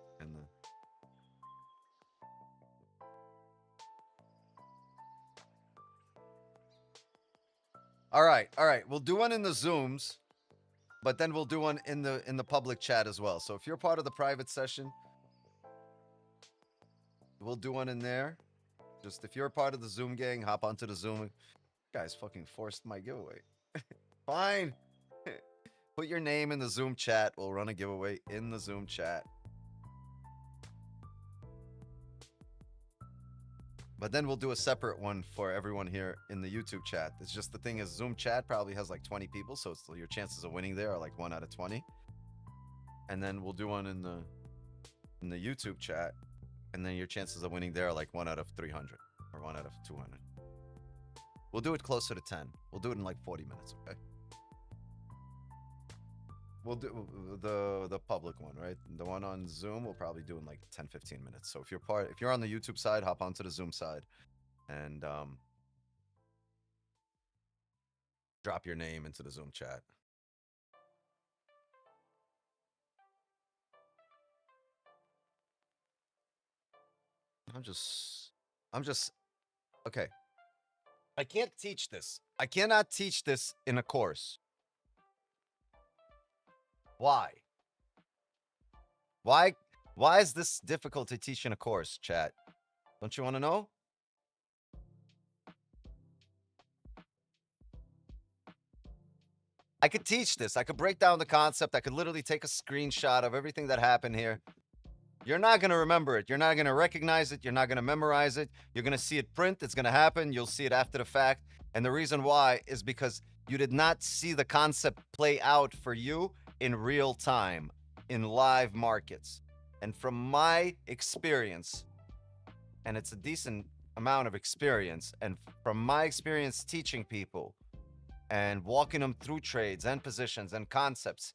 All right. We'll do one in the Zooms, but then we'll do one in the public chat as well. So if you're part of the private session, we'll do one in there. Just if you're part of the Zoom gang, hop onto the Zoom. Guys fucking forced my giveaway. Fine. Put your name in the Zoom chat. We'll run a giveaway in the Zoom chat. But then we'll do a separate one for everyone here in the YouTube chat. It's just the thing is Zoom chat probably has like 20 people, so it's, your chances of winning there are like 1 out of 20. And then we'll do one in the YouTube chat, and then your chances of winning there are like 1 out of 300 or 1 out of 200. We'll do it closer to 10. We'll do it in like 40 minutes, okay? We'll do the public one, right? The one on Zoom we'll probably do in like 10-15 minutes. So if you're on the YouTube side, hop onto the Zoom side and drop your name into the Zoom chat. I'm just okay. I can't teach this. I cannot teach this in a course. Why? Why is this difficult to teach in a course, chat? Don't you want to know? I could teach this. I could break down the concept. I could literally take a screenshot of everything that happened here. You're not going to remember it. You're not going to recognize it. You're not going to memorize it. You're going to see it print. It's going to happen. You'll see it after the fact. And the reason why is because you did not see the concept play out for you in real time, in live markets. And from my experience, and it's a decent amount of experience, and from my experience teaching people and walking them through trades and positions and concepts,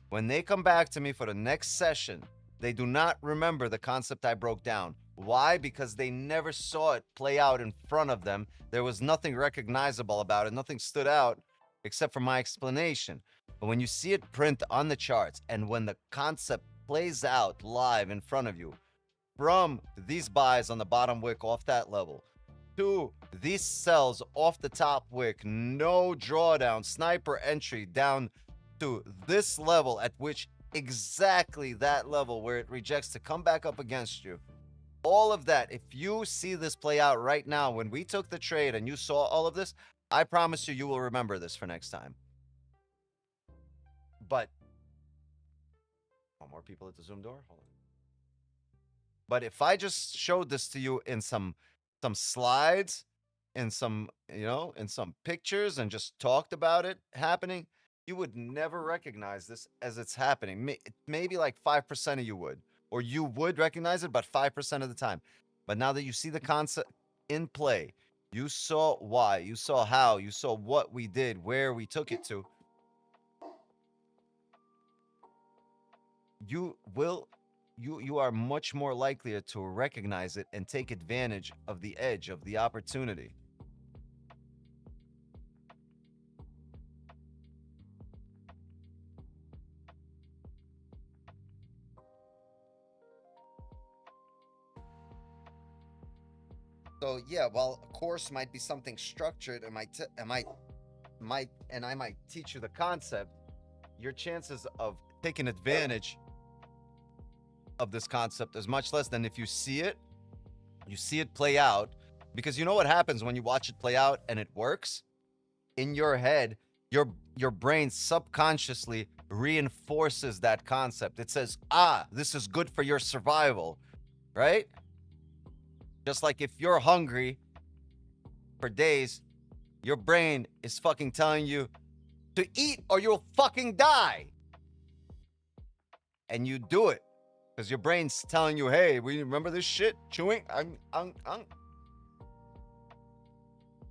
when they come back to me for the next session, they do not remember the concept I broke down. Why? Because they never saw it play out in front of them. There was nothing recognizable about it. Nothing stood out except for my explanation. But when you see it print on the charts and when the concept plays out live in front of you, from these buys on the bottom wick off that level to these sells off the top wick, no drawdown, sniper entry down to this level at which exactly that level where it rejects to come back up against you. All of that, if you see this play out right now, when we took the trade and you saw all of this, I promise you, you will remember this for next time. But, more people at the Zoom door? Hold on. But if I just showed this to you in some slides, in some, in some pictures and just talked about it happening, you would never recognize this as it's happening. Maybe like 5% of you would. Or you would recognize it, but 5% of the time. But now that you see the concept in play, you saw why, you saw how, you saw what we did, where we took it to, you are much more likely to recognize it and take advantage of the edge, of the opportunity. So yeah, while a course might be something structured, and I might teach you the concept, your chances of taking advantage of this concept is much less than if you see it You see it play out, because you know what happens when you watch it play out and it works? In your head, your brain subconsciously reinforces that concept. It says, this is good for your survival, right? Just like if you're hungry for days, your brain is fucking telling you to eat or you'll fucking die. And you do it because your brain's telling you, hey, we remember this shit? Chewing?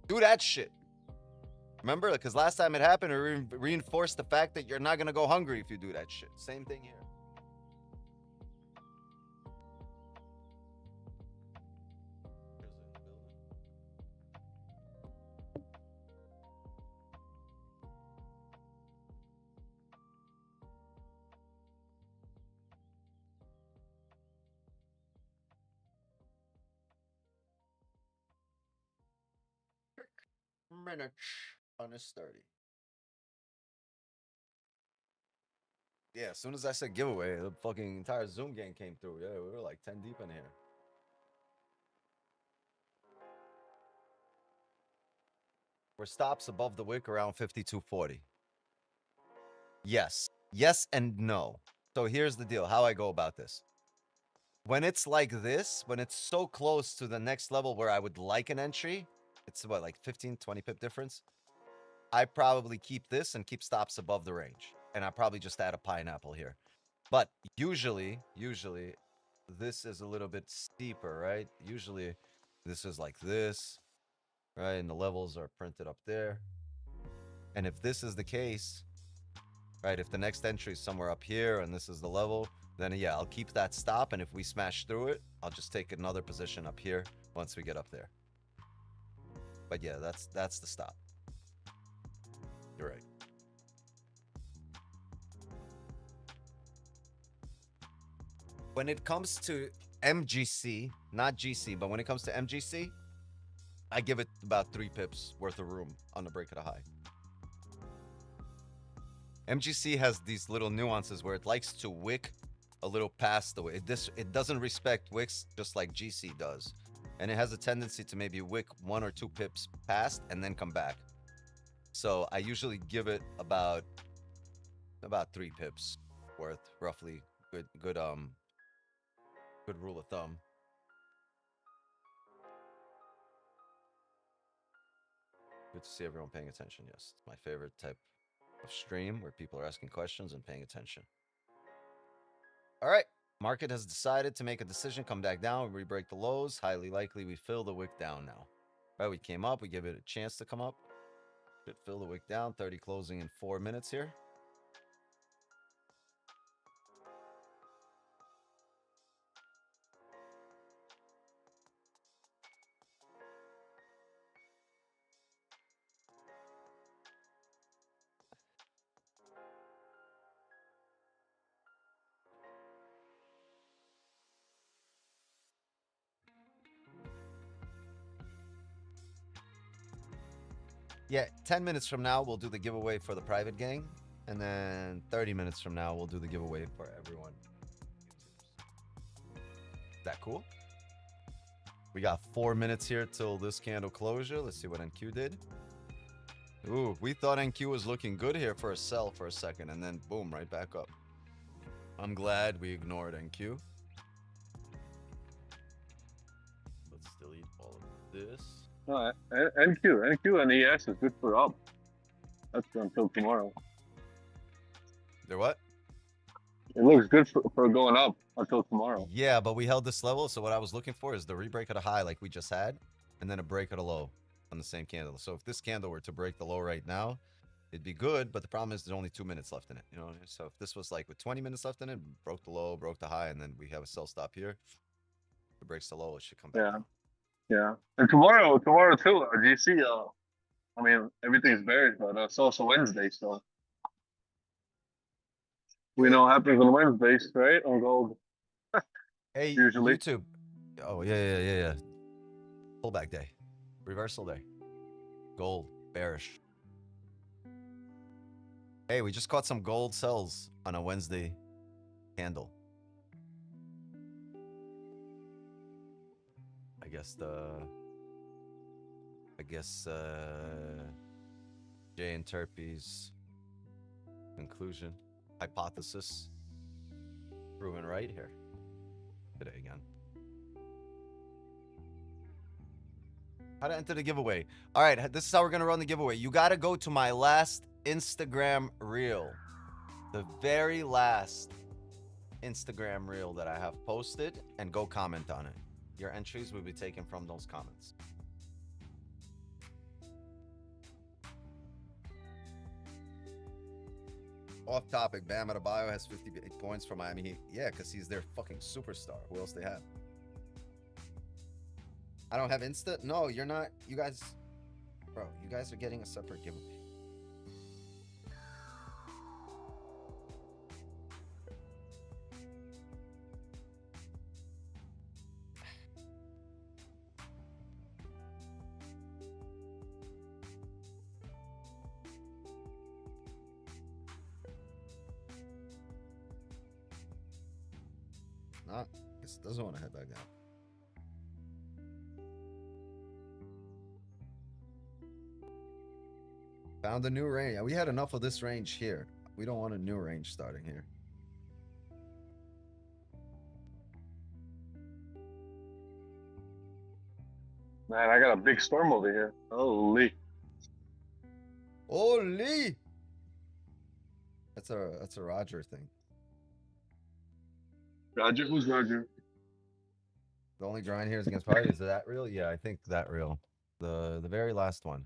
Do that shit. Remember? Because last time it happened, it reinforced the fact that you're not going to go hungry if you do that shit. Same thing here. Minutes on this 30. Yeah, as soon as I said giveaway, the fucking entire Zoom gang came through. Yeah, we were like 10 deep in here. We're stops above the wick around 52.40. Yes. Yes and no. So here's the deal. How I go about this. When it's like this, when it's so close to the next level where I would like an entry, it's what, like 15, 20 pip difference? I probably keep this and keep stops above the range. And I probably just add a pineapple here. But usually, this is a little bit steeper, right? Usually, this is like this, right? And the levels are printed up there. And if this is the case, right, if the next entry is somewhere up here and this is the level, then yeah, I'll keep that stop. And if we smash through it, I'll just take another position up here once we get up there. But yeah, that's the stop. You're right. When it comes to MGC, not GC, but when it comes to MGC, I give it about 3 pips worth of room on the break of the high. MGC has these little nuances where it likes to wick a little past the wick. It doesn't respect wicks just like GC does. And it has a tendency to maybe wick 1 or 2 pips past and then come back. So I usually give it about 3 pips worth, roughly. Good rule of thumb. Good to see everyone paying attention. Yes, it's my favorite type of stream where people are asking questions and paying attention. All right, market has decided to make a decision, come back down, we break the lows. Highly likely we fill the wick down now. All right, we came up, we give it a chance to come up. Should fill the wick down. 30 closing in 4 minutes here. Yeah, 10 minutes from now, we'll do the giveaway for the private gang. And then 30 minutes from now, we'll do the giveaway for everyone. Is that cool? We got 4 minutes here till this candle closure. Let's see what NQ did. Ooh, we thought NQ was looking good here for a sell for a second. And then boom, right back up. I'm glad we ignored NQ. Let's delete all of this. No, NQ and ES is good for up. That's until tomorrow. They're what? It looks good for going up until tomorrow. Yeah, but we held this level. So what I was looking for is the re-break at a high like we just had, and then a break at a low on the same candle. So if this candle were to break the low right now, it'd be good. But the problem is there's only 2 minutes left in it. You know, so if this was like with 20 minutes left in it, broke the low, broke the high, and then we have a sell stop here. If it breaks the low, it should come back. Yeah. Yeah, and tomorrow too, GC. I mean, everything's bearish, but it's also Wednesday, so we know what happens on Wednesdays, right? On gold. Hey, Usually. YouTube. Oh yeah. Pullback day, reversal day, gold bearish. Hey, we just caught some gold sells on a Wednesday candle. I guess Jay and Terpy's conclusion, hypothesis, proven right here today again. How to enter the giveaway. All right, this is how we're going to run the giveaway. You got to go to my last Instagram reel. The very last Instagram reel that I have posted, and go comment on it. Your entries will be taken from those comments. Off topic, Bam Adebayo has 58 points for Miami Heat. Yeah, because he's their fucking superstar. Who else they have? I don't have Insta? No, you're not. You guys, bro, you guys are getting a separate giveaway. Not. Guess it doesn't want to head back down. Found a new range. We had enough of this range here. We don't want a new range starting here. Man, I got a big storm over here. Holy. Holy! That's a Roger thing. Roger? Who's Roger? The only drawing here is against party. Is that real? Yeah, I think that real. The very last one.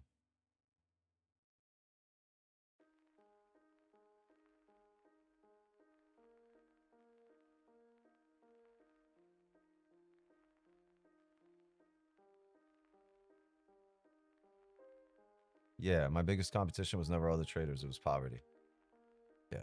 Yeah, my biggest competition was never other traders. It was poverty. Yeah.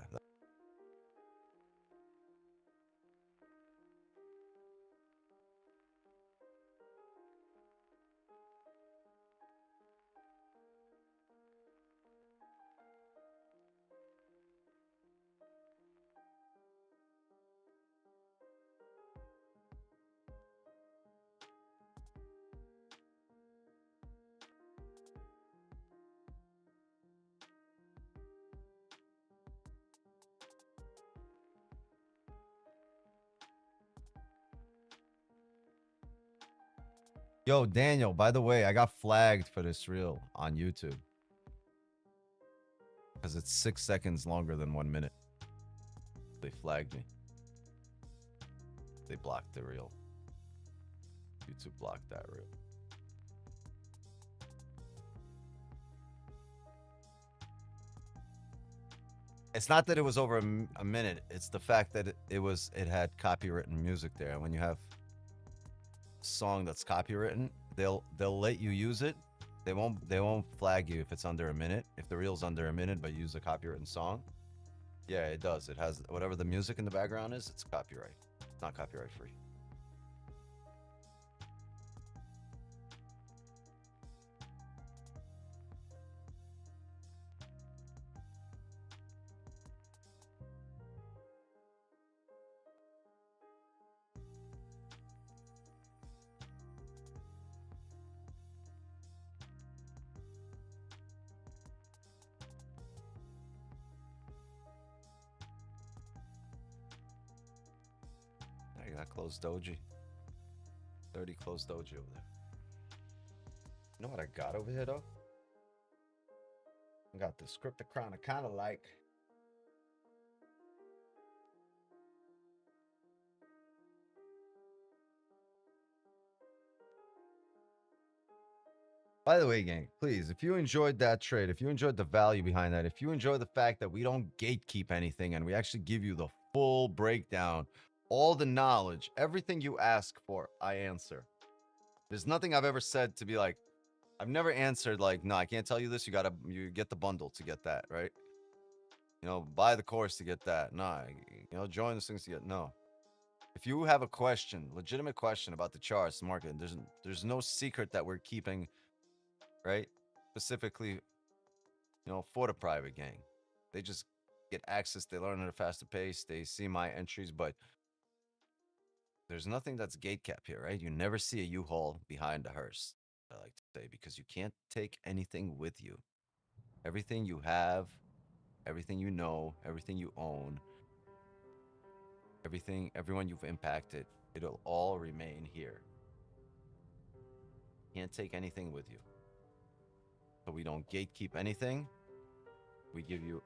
Yo, Daniel, by the way, I got flagged for this reel on YouTube. Because it's 6 seconds longer than 1 minute. They flagged me. They blocked the reel. YouTube blocked that reel. It's not that it was over a minute. It's the fact that it had copywritten music there. And when you have song that's copywritten, they'll let you use it. They won't flag you if it's under a minute. If the reel's under a minute but you use a copywritten song, yeah, it does. It has whatever the music in the background is. It's copyright. It's not copyright free. That closed doji. 30 closed doji over there. You know what I got over here though? I got the script crown I kind of like. By the way, gang, please, if you enjoyed that trade, if you enjoyed the value behind that, if you enjoy the fact that we don't gatekeep anything and we actually give you the full breakdown, all the knowledge, everything you ask for, I answer. There's nothing I've ever said to be like, I've never answered like, no, I can't tell you this. You get the bundle to get that, right? You know, buy the course to get that. Nah, you know, join these things to get, no. If you have a question, legitimate question about the charts, the market, there's no secret that we're keeping, right? Specifically, you know, for the private gang. They just get access. They learn at a faster pace. They see my entries, but There's nothing that's gate cap here, right? You never see a U-Haul behind a hearse, I like to say, because you can't take anything with you. Everything you have, everything you know, everything you own, everyone you've impacted, it'll all remain here. Can't take anything with you. So we don't gatekeep anything. We give you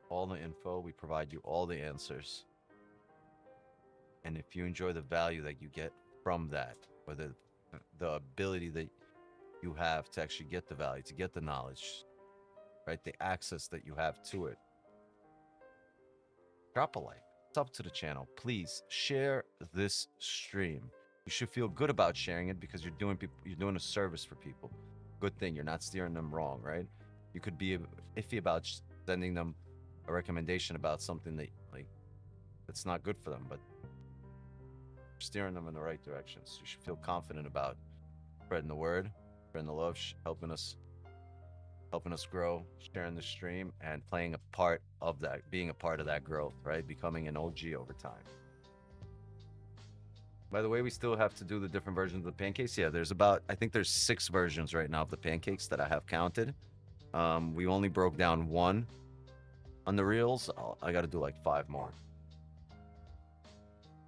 all the info. We provide you all the answers. And if you enjoy the value that you get from that, or the ability that you have to actually get the value, to get the knowledge, right? The access that you have to it. Drop a like, sub to the channel. Please share this stream. You should feel good about sharing it because you're doing a service for people. Good thing, you're not steering them wrong, right? You could be iffy about sending them a recommendation about something that that's not good for them, but you're steering them in the right direction. So you should feel confident about spreading the word, spreading the love, helping us grow, sharing the stream, and playing a part of that, being a part of that growth, right? Becoming an OG over time. By the way, we still have to do the different versions of the pancakes. Yeah, I think there's 6 versions right now of the pancakes that I have counted. We only broke down 1 on the reels. I got to do like 5 more.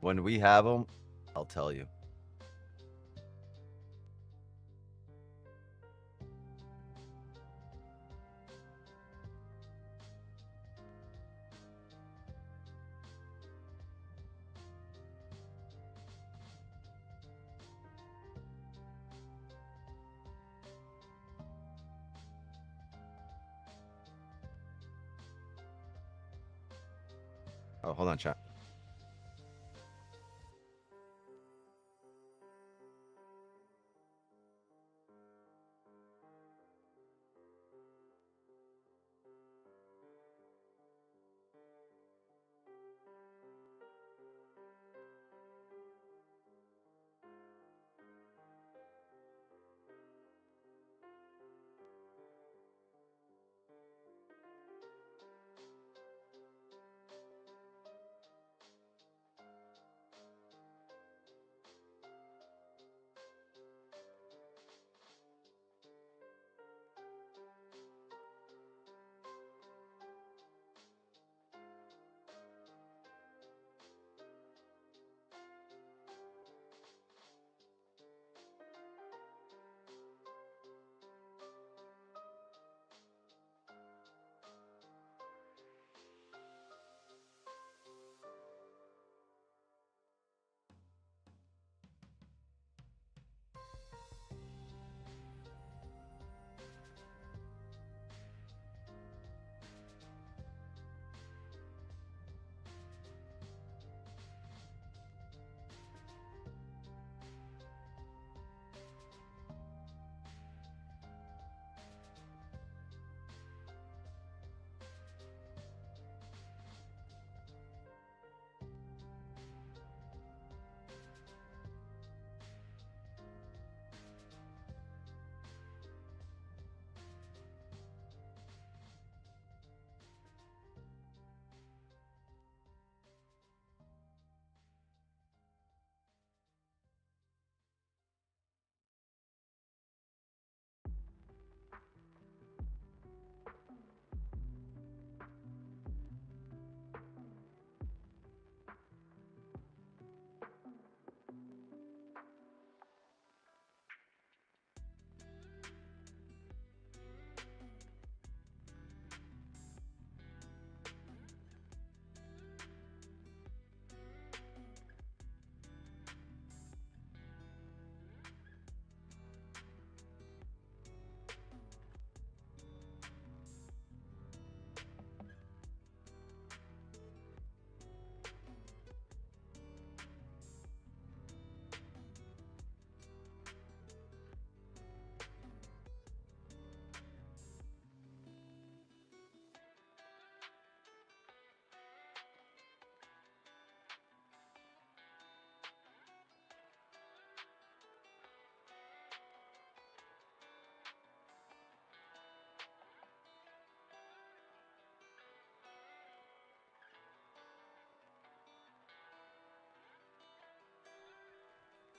When we have them, I'll tell you. Oh, hold on, chat.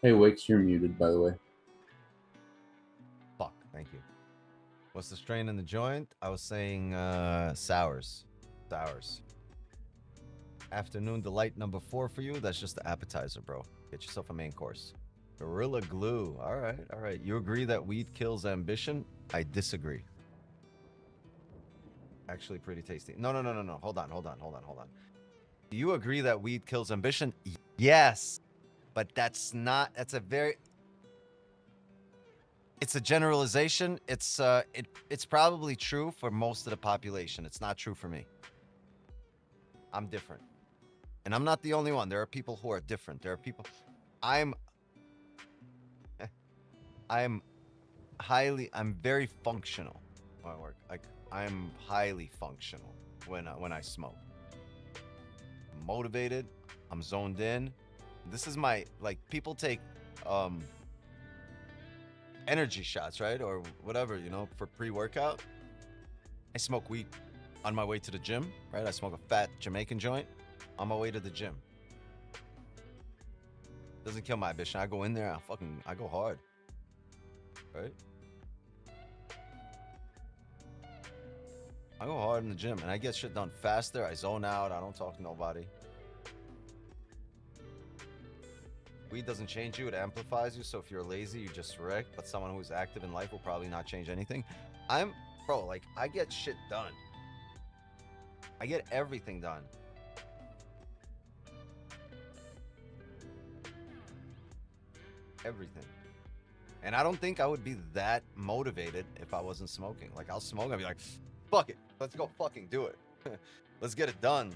Hey, Wicks, you're muted, by the way. Fuck, thank you. What's the strain in the joint? I was saying sours. Sours. Afternoon delight number 4 for you. That's just the appetizer, bro. Get yourself a main course. Gorilla glue. All right, all right. You agree that weed kills ambition? I disagree. Actually, pretty tasty. No. Hold on. Do you agree that weed kills ambition? Yes, but that's not. That's a very. It's a generalization. It's probably true for most of the population. It's not true for me. I'm different. And I'm not the only one. There are people who are different. There are people. I'm very functional when I work. Like I'm highly functional when I smoke. I'm motivated. I'm zoned in. This is my people take energy shots, right? Or whatever, for pre-workout. I smoke weed on my way to the gym, right? I smoke a fat Jamaican joint on my way to the gym. Doesn't kill my ambition. I go in there, I go hard. Right? I go hard in the gym and I get shit done faster. I zone out. I don't talk to nobody. Weed doesn't change you. It amplifies you. So if you're lazy, you just wreck. But someone who's active in life will probably not change anything. Bro, I get shit done. I get everything done. Everything. And I don't think I would be that motivated if I wasn't smoking. Like, I'll smoke, I'll be like, fuck it. Let's go fucking do it. Let's get it done.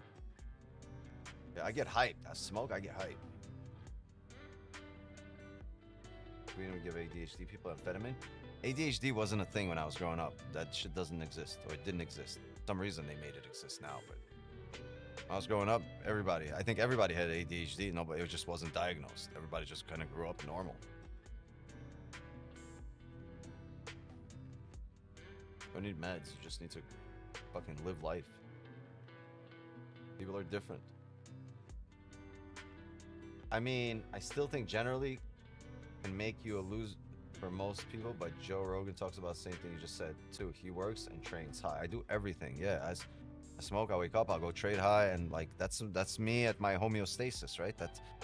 Yeah, I get hyped. I smoke, I get hyped. We don't give ADHD people amphetamine. ADHD wasn't a thing when I was growing up. That shit doesn't exist, or it didn't exist. For some reason they made it exist now, but when I was growing up, I think everybody had ADHD. Nobody, it just wasn't diagnosed. Everybody just kind of grew up normal. You don't need meds. You just need to fucking live life. People are different. I mean, I still think generally can make you a loser for most people, but Joe Rogan talks about the same thing you just said too. He works and trains high. I do everything. Yeah, I smoke, I wake up, I'll go trade high, and like that's me at my homeostasis, right?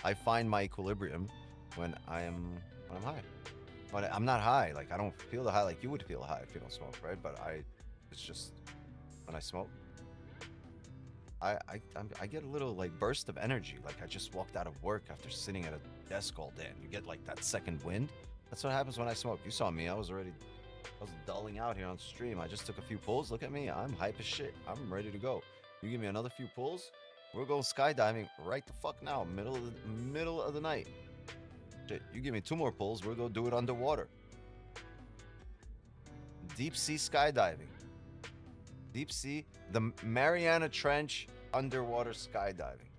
I find my equilibrium when I'm high. When I'm not high, like I don't feel the high like you would feel the high if you don't smoke, right? But it's just when I smoke, I get a little like burst of energy. Like I just walked out of work after sitting at a desk all day, and you get like that second wind. That's what happens when I smoke. You saw me. I was dulling out here on stream. I just took a few pulls. Look at me. I'm hype as shit. I'm ready to go. You give me another few pulls, we're going skydiving right the fuck now. Middle of the night. Shit, you give me 2 more pulls, we'll go do it underwater. Deep sea skydiving. Deep sea, the Mariana Trench underwater skydiving.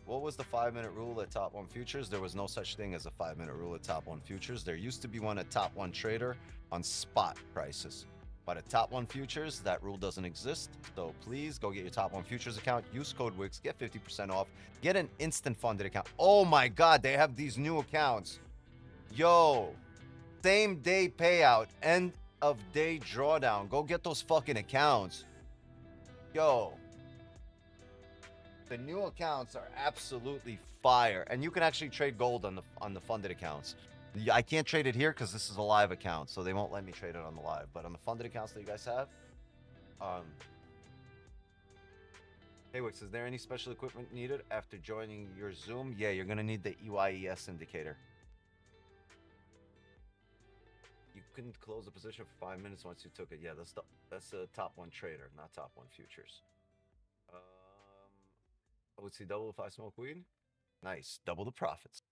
What was the 5-minute rule at Top 1 Futures? There was no such thing as a 5-minute rule at Top 1 Futures. There used to be one at Top 1 Trader on spot prices. But at Top 1 Futures, that rule doesn't exist. So please go get your Top 1 Futures account. Use code WIX. Get 50% off. Get an instant funded account. Oh my God, they have these new accounts. Yo, same day payout, end of day drawdown. Go get those fucking accounts. Yo. The new accounts are absolutely fire, and you can actually trade gold on the funded accounts. I can't trade it here because this is a live account, so they won't let me trade it on the live. But on the funded accounts that you guys have, hey Wix, is there any special equipment needed after joining your Zoom? Yeah, you're gonna need the EYES indicator. You couldn't close the position for 5 minutes once you took it. Yeah, that's the Top 1 Trader, not Top 1 Futures. I would see double if I smoke weed. Nice. Double the profits.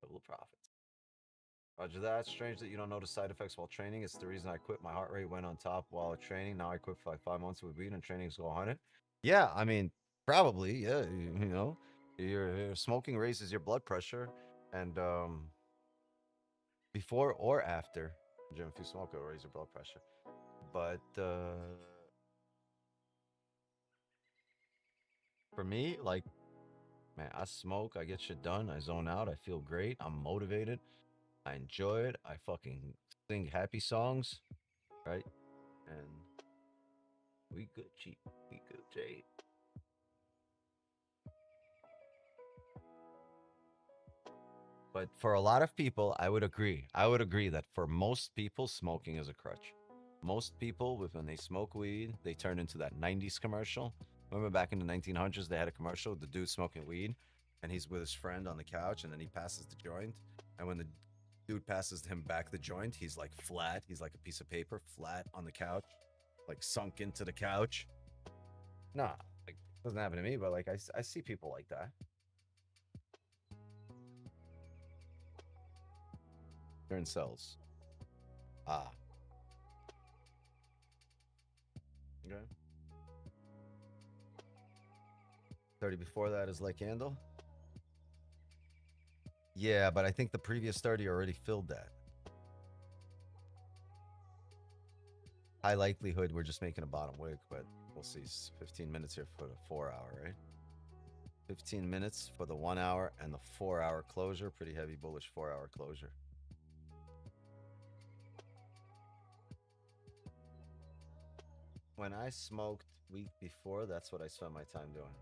Double the profits. Roger that. Strange that you don't notice side effects while training. It's the reason I quit. My heart rate went on top while training. Now I quit for like 5 months with weed and training's go 100. Yeah, I mean, probably. Yeah, your smoking raises your blood pressure, and before or after gym, if you smoke, it'll raise your blood pressure. But for me, like, Man, I smoke, I get shit done, I zone out, I feel great, I'm motivated, I enjoy it, I fucking sing happy songs, right? And we good, G. We good, J. But for a lot of people, I would agree. I would agree that for most people, smoking is a crutch. Most people, when they smoke weed, they turn into that 90s commercial. Remember back in the 1900s, they had a commercial, the dude smoking weed, and he's with his friend on the couch, and then he passes the joint. And when the dude passes him back the joint, he's like flat. He's like a piece of paper, flat on the couch, like sunk into the couch. Nah, like, doesn't happen to me, but like, I see people like that. They're in cells. Ah. Okay. 30 before that is like candle. Yeah, but I think the previous 30 already filled that. High likelihood we're just making a bottom wick, but we'll see. 15 minutes here for the 4 hour, right? 15 minutes for the 1 hour and the 4 hour closure. Pretty heavy bullish 4 hour closure. When I smoked week before, that's what I spent my time doing.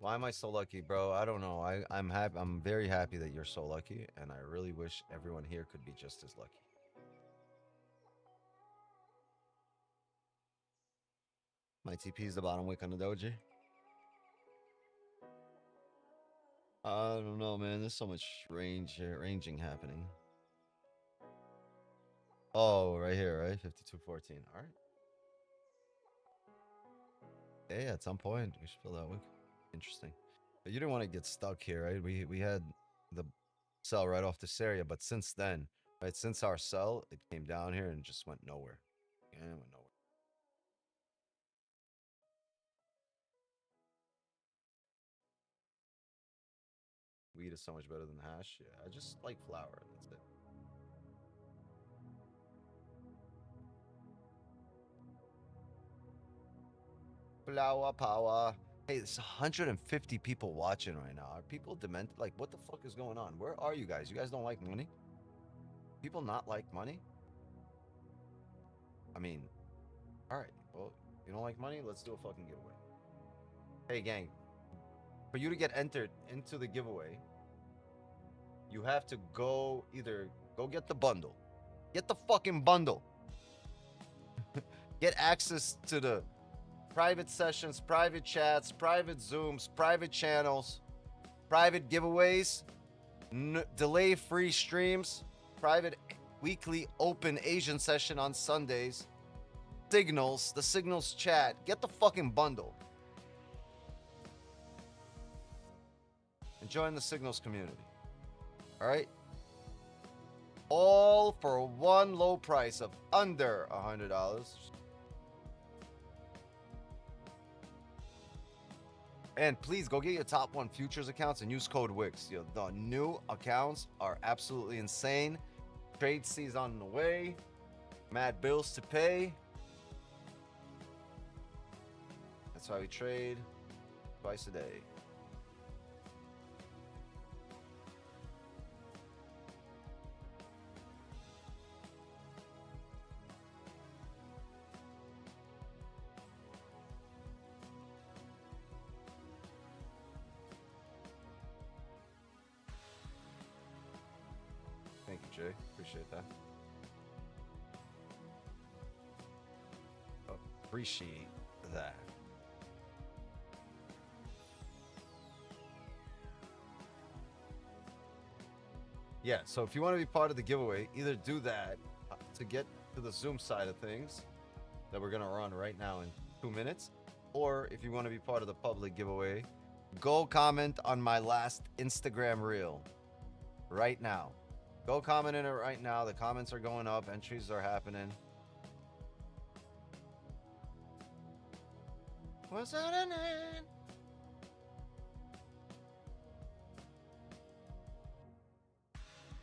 Why am I so lucky, bro? I don't know. I'm happy. I'm very happy that you're so lucky, and I really wish everyone here could be just as lucky. My TP is the bottom wick on the doji. I don't know, man. There's so much ranging happening. Oh, right here, right? 52.14. All right. Yeah, at some point we should fill that wick. Interesting. But you didn't want to get stuck here, right? We had the sell right off this area, but since then, right? Since our sell, it came down here and just went nowhere. Yeah, it went nowhere. Weed is so much better than hash. Yeah, I just like flour. That's it. Flower power. Hey, there's 150 people watching right now. Are people demented? Like, what the fuck is going on? Where are you guys? You guys don't like money? People not like money? I mean, all right. Well, you don't like money? Let's do a fucking giveaway. Hey, gang. For you to get entered into the giveaway, you have to go get the bundle. Get the fucking bundle. Get access to the private sessions, private chats, private Zooms, private channels, private giveaways, delay-free streams, private weekly open Asian session on Sundays, signals, the signals chat. Get the fucking bundle. And join the signals community. All right? All for one low price of under $100. And please go get your top 1 futures accounts and use code WIX. The new accounts are absolutely insane. Trade season on the way. Mad bills to pay. That's why we trade twice a day. Thank you, Jay. Appreciate that. Appreciate that. Yeah, so if you want to be part of the giveaway, either do that to get to the Zoom side of things that we're going to run right now in 2 minutes, or if you want to be part of the public giveaway, go comment on my last Instagram reel right now. Go comment in it right now. The comments are going up. Entries are happening. What's happening?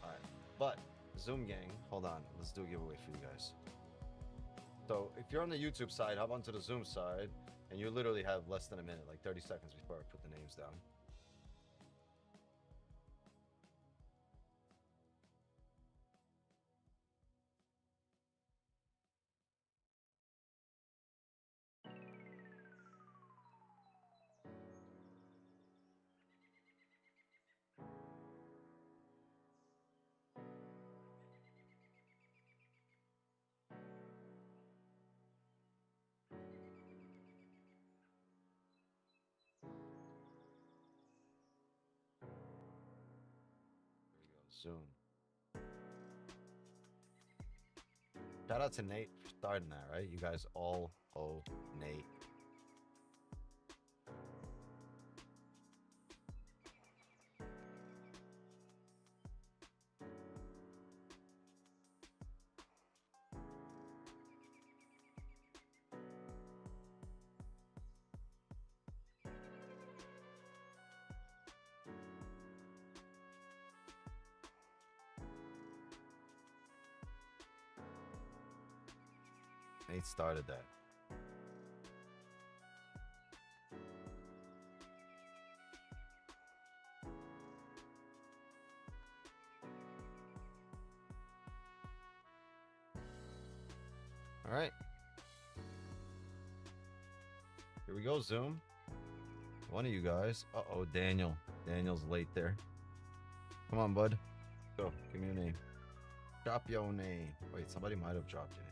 All right, but Zoom gang, hold on. Let's do a giveaway for you guys. So if you're on the YouTube side, hop onto the Zoom side. And you literally have less than a minute, like 30 seconds before I put the names down. Zoom. Shout out to Nate for starting that, right? You guys all owe Nate. Nate started that. All right. Here we go, Zoom. One of you guys. Uh-oh, Daniel. Daniel's late there. Come on, bud. Go. Give me your name. Drop your name. Wait, somebody might have dropped your name.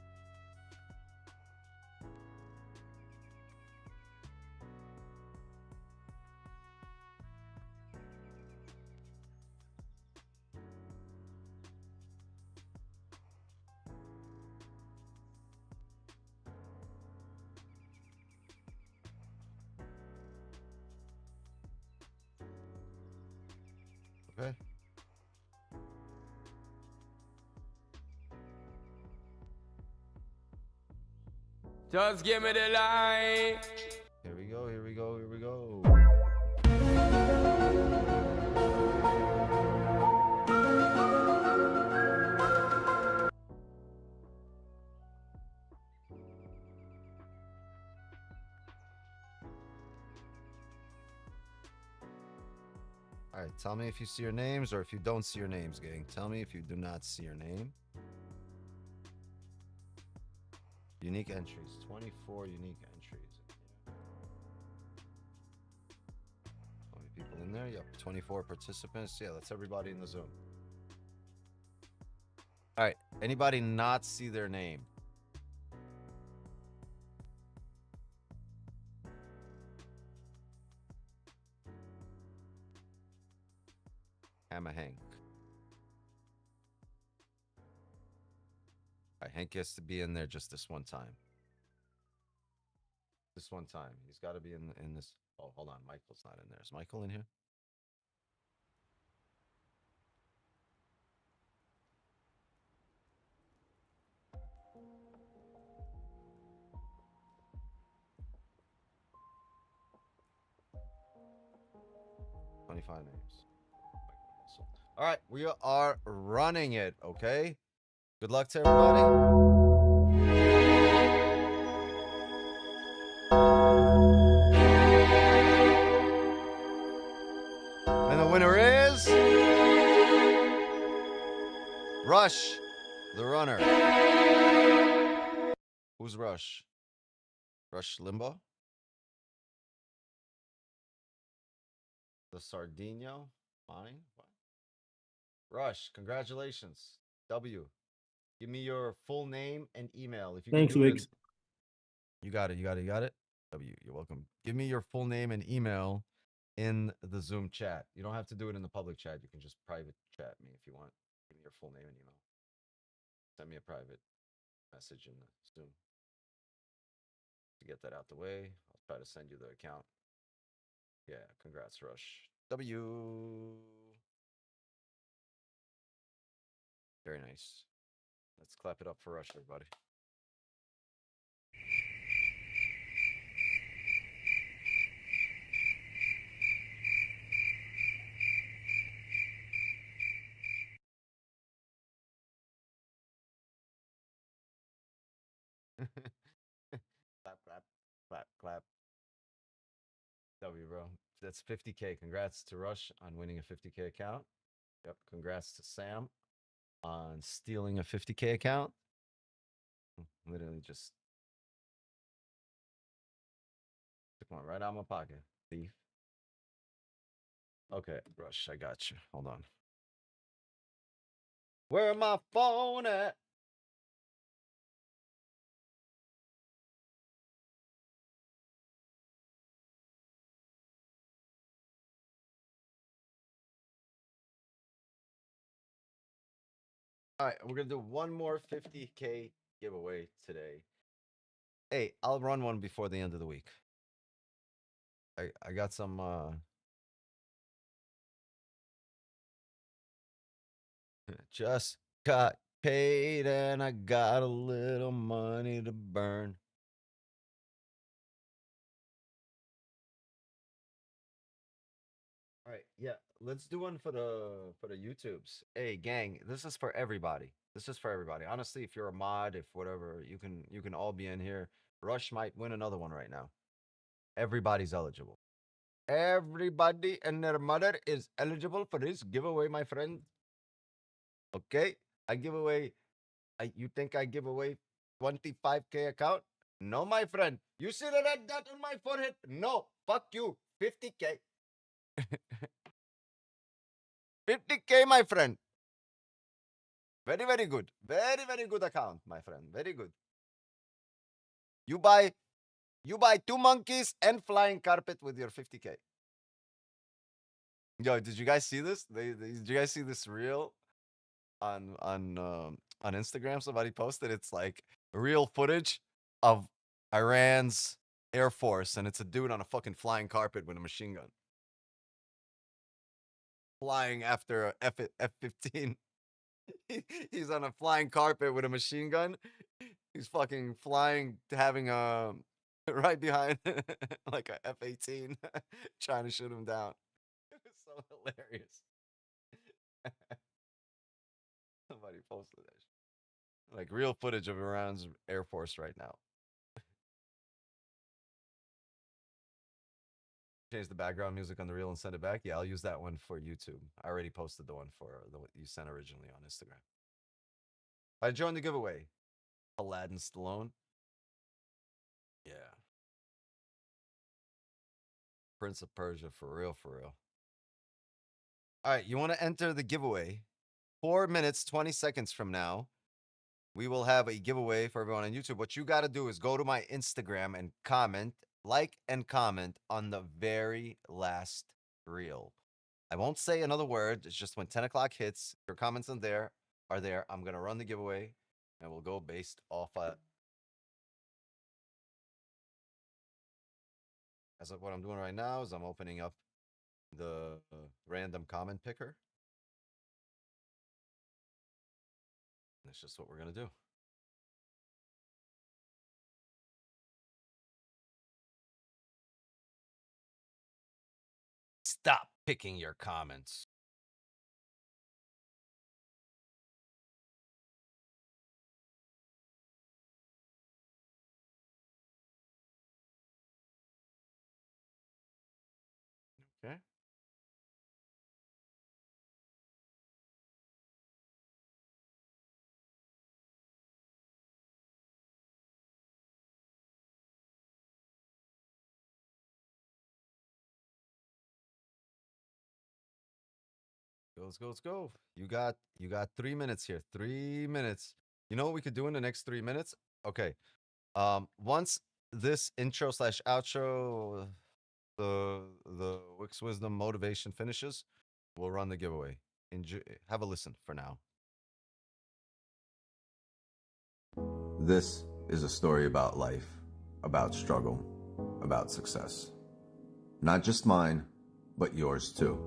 Okay. Just give me the light. Here we go. Here we go. Here we go. All right, tell me if you see your names or if you don't see your names, gang. Tell me if you do not see your name. Unique entries, 24 unique entries. How many people in there? Yep, 24 participants. Yeah, that's everybody in the Zoom. All right, anybody not see their name? Hammer Hank. All right, Hank gets to be in there just this one time. This one time. He's got to be in this. Oh, hold on. Michael's not in there. Is Michael in here? Five names. All right, we are running it. Okay. Good luck to everybody. And the winner is Rush, the runner. Who's Rush? Rush Limbaugh? The Sardino? Mine? What? Rush, congratulations. W. Give me your full name and email. If you Thanks, can do it Wiggs. You got it. You got it. You got it. W, you're welcome. Give me your full name and email in the Zoom chat. You don't have to do it in the public chat. You can just private chat me if you want. Give me your full name and email. Send me a private message in the Zoom. To get that out the way, I'll try to send you the account. Yeah, congrats, Rush. W. Very nice. Let's clap it up for Rush, everybody. Clap, clap, clap, clap. That's 50K. Congrats to Rush on winning a 50K account. Yep. Congrats to Sam on stealing a 50K account. Literally just took one right out of my pocket. Thief. Okay, Rush, I got you. Hold on. Where my phone at? All right, we're gonna do one more 50K giveaway today. Hey, I'll run one before the end of the week. I got some just got paid and I got a little money to burn. All right, yeah, let's do one for the YouTubes. Hey, gang, this is for everybody. This is for everybody. Honestly, if you're a mod, if whatever, you can all be in here. Rush might win another one right now. Everybody's eligible. Everybody and their mother is eligible for this giveaway, my friend. Okay, I give away. You think I give away 25K account? No, my friend. You see the red dot on my forehead? No, fuck you. 50K. 50K, my friend. Very, very good. Very, very good account, my friend. Very good. You buy 2 monkeys and flying carpet with your 50K. Yo, did you guys see this? Did you guys see this reel on Instagram? Somebody posted. It's like real footage of Iran's Air Force, and it's a dude on a fucking flying carpet with a machine gun, flying after a F-15. He's on a flying carpet with a machine gun. He's fucking flying, having a right behind like a F-18, trying to shoot him down. It's so hilarious. Somebody posted that shit. Like real footage of Iran's Air Force right now. Change the background music on the reel and send it back. Yeah, I'll use that one for YouTube. I already posted the one for the one you sent originally on Instagram. I joined the giveaway. Aladdin Stallone. Yeah. Prince of Persia, for real, for real. All right, you want to enter the giveaway. 4 minutes, 20 seconds from now, we will have a giveaway for everyone on YouTube. What you got to do is go to my Instagram and comment, like and comment on the very last reel. I won't say another word. It's just when 10 o'clock hits, your comments on there are there. I'm going to run the giveaway, and we'll go based off as of what I'm doing right now is I'm opening up the random comment picker. That's just what we're going to do. Stop picking your comments. Okay. Let's go. You got 3 minutes here. 3 minutes. You know what we could do in the next 3 minutes? Okay. Once this intro / outro, the Wix Wisdom motivation finishes, we'll run the giveaway. Enjoy, have a listen for now. This is a story about life, about struggle, about success. Not just mine, but yours too.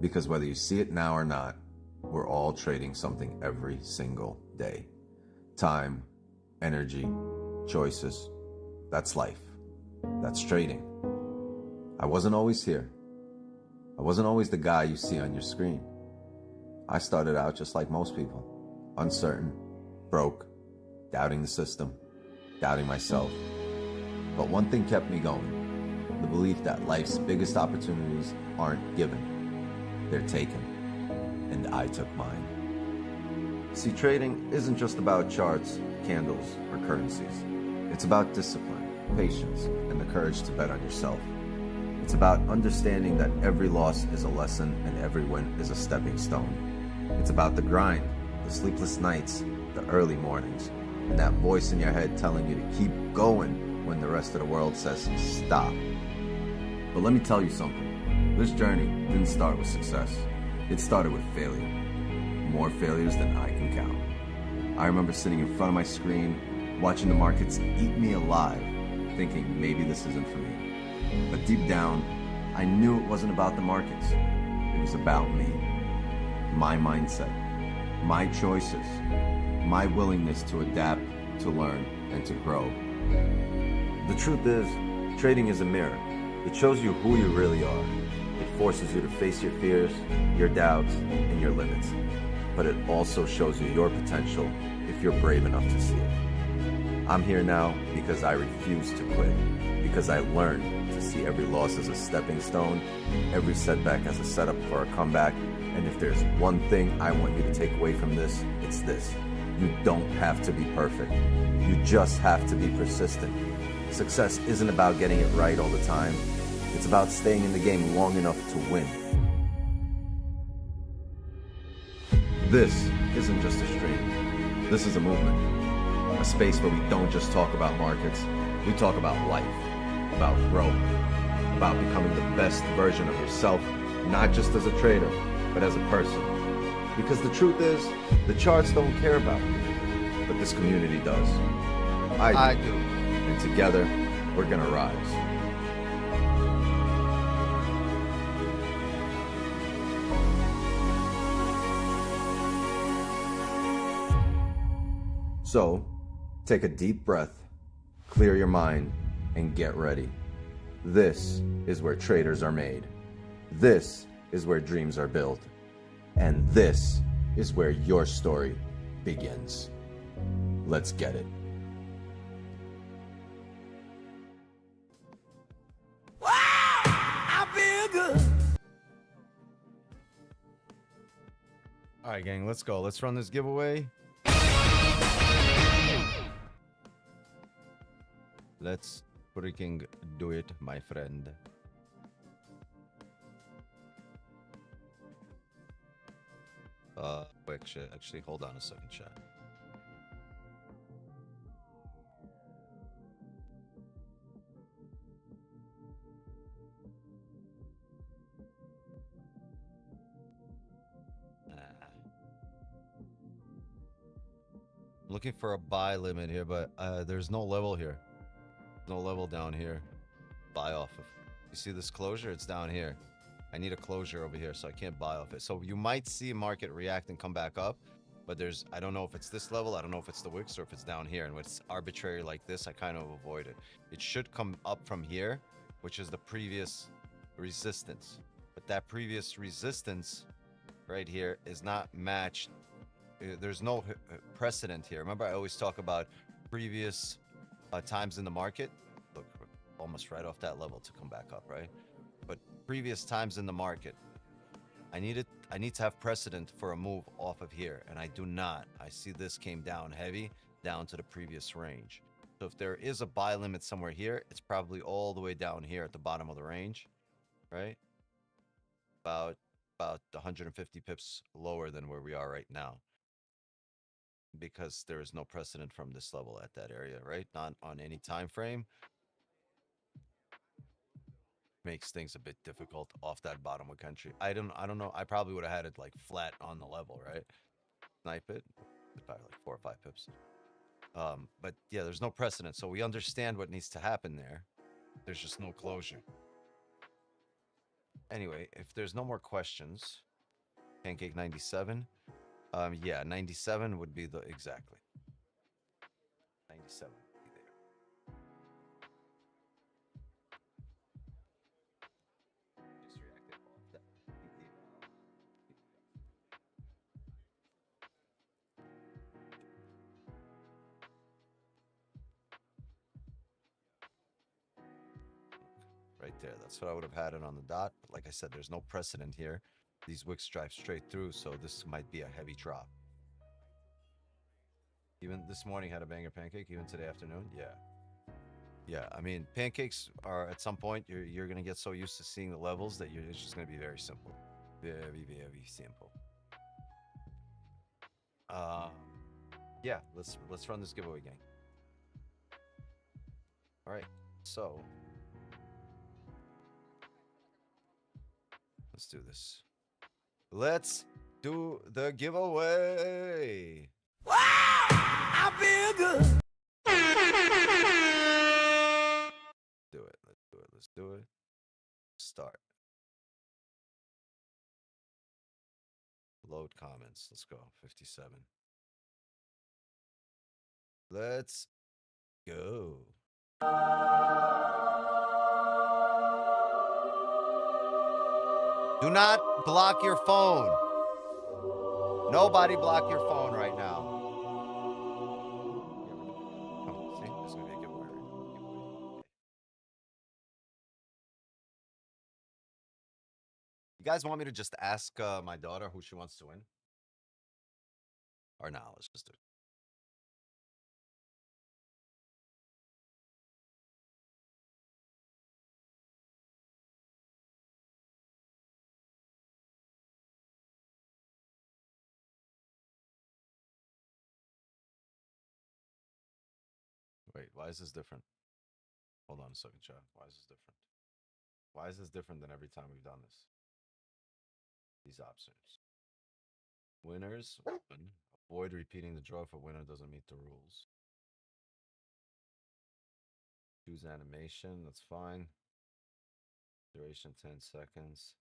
Because whether you see it now or not, we're all trading something every single day. Time, energy, choices. That's life. That's trading. I wasn't always here. I wasn't always the guy you see on your screen. I started out just like most people. Uncertain, broke, doubting the system, doubting myself. But one thing kept me going. The belief that life's biggest opportunities aren't given, they're taken. And I took mine. See, trading isn't just about charts, candles, or currencies. It's about discipline, patience, and the courage to bet on yourself. It's about understanding that every loss is a lesson and every win is a stepping stone. It's about the grind, the sleepless nights, the early mornings, and that voice in your head telling you to keep going when the rest of the world says stop. But let me tell you something. This journey didn't start with success. It started with failure. More failures than I can count. I remember sitting in front of my screen, watching the markets eat me alive, thinking maybe this isn't for me. But deep down, I knew it wasn't about the markets. It was about me. My mindset, my choices, my willingness to adapt, to learn, and to grow. The truth is, trading is a mirror. It shows you who you really are. It forces you to face your fears, your doubts, and your limits. But it also shows you your potential if you're brave enough to see it. I'm here now because I refuse to quit, because I learned to see every loss as a stepping stone, every setback as a setup for a comeback, and if there's one thing I want you to take away from this, it's this. You don't have to be perfect. You just have to be persistent. Success isn't about getting it right all the time. It's about staying in the game long enough to win. This isn't just a stream. This is a movement. A space where we don't just talk about markets. We talk about life, about growth, about becoming the best version of yourself, not just as a trader, but as a person. Because the truth is, the charts don't care about you, but this community does. I do. And together, we're gonna rise. So, take a deep breath, clear your mind, and get ready. This is where traders are made. This is where dreams are built. And this is where your story begins. Let's get it. Wow, I feel good. All right, gang, let's go. Let's run this giveaway. Let's freaking do it, my friend. Wait, actually, hold on a second, chat. I'm looking for a buy limit here, but there's no level here. No level down here. Buy off of. You see this closure? It's down here. I need a closure over here, so I can't buy off it. So you might see a market react and come back up, but there's, I don't know if it's this level, I don't know if it's the wicks or if it's down here. And when it's arbitrary like this, I kind of avoid it. It should come up from here, which is the previous resistance. But that previous resistance right here is not matched. There's no precedent here. Remember, I always talk about previous times in the market. Look, we're almost right off that level to come back up, right? But previous times in the market, I need to have precedent for a move off of here, and I do not. I see this came down heavy, down to the previous range. So if there is a buy limit somewhere here, it's probably all the way down here at the bottom of the range, right? About 150 pips lower than where we are right now, because there is no precedent from this level at that area, right? Not on any time frame. Makes things a bit difficult off that bottom of country. I don't know. I probably would have had it like flat on the level, right? Snipe it. Probably like 4 or 5 pips. But yeah, there's no precedent, so we understand what needs to happen there. There's just no closure. Anyway, if there's no more questions, Pancake 97. Yeah, 97 would be the exactly. 97 would be there. Just reacted off that. right there. That's what I would have had it on the dot. But like I said, there's no precedent here. These wicks drive straight through, so this might be a heavy drop. Even this morning had a banger pancake, even today afternoon. Yeah. Yeah, I mean, pancakes are at some point, you're going to get so used to seeing the levels that it's just going to be very simple. Very, very simple. Yeah, let's run this giveaway, gang. All right, so let's do this. Let's do the giveaway. Wow, I feel good. Do it. Let's do it. Start. Load comments. Let's go. 57. Let's go. Do not block your phone. Nobody block your phone right now. Come on, see? There's going to be a giveaway right now. You guys want me to just ask my daughter who she wants to win? Or no, let's just do it. Wait, why is this different? Hold on a second, chat. Why is this different? Why is this different than every time we've done this? These options. Winners, open. Avoid repeating the draw if a winner doesn't meet the rules. Choose animation, that's fine. Duration 10 seconds.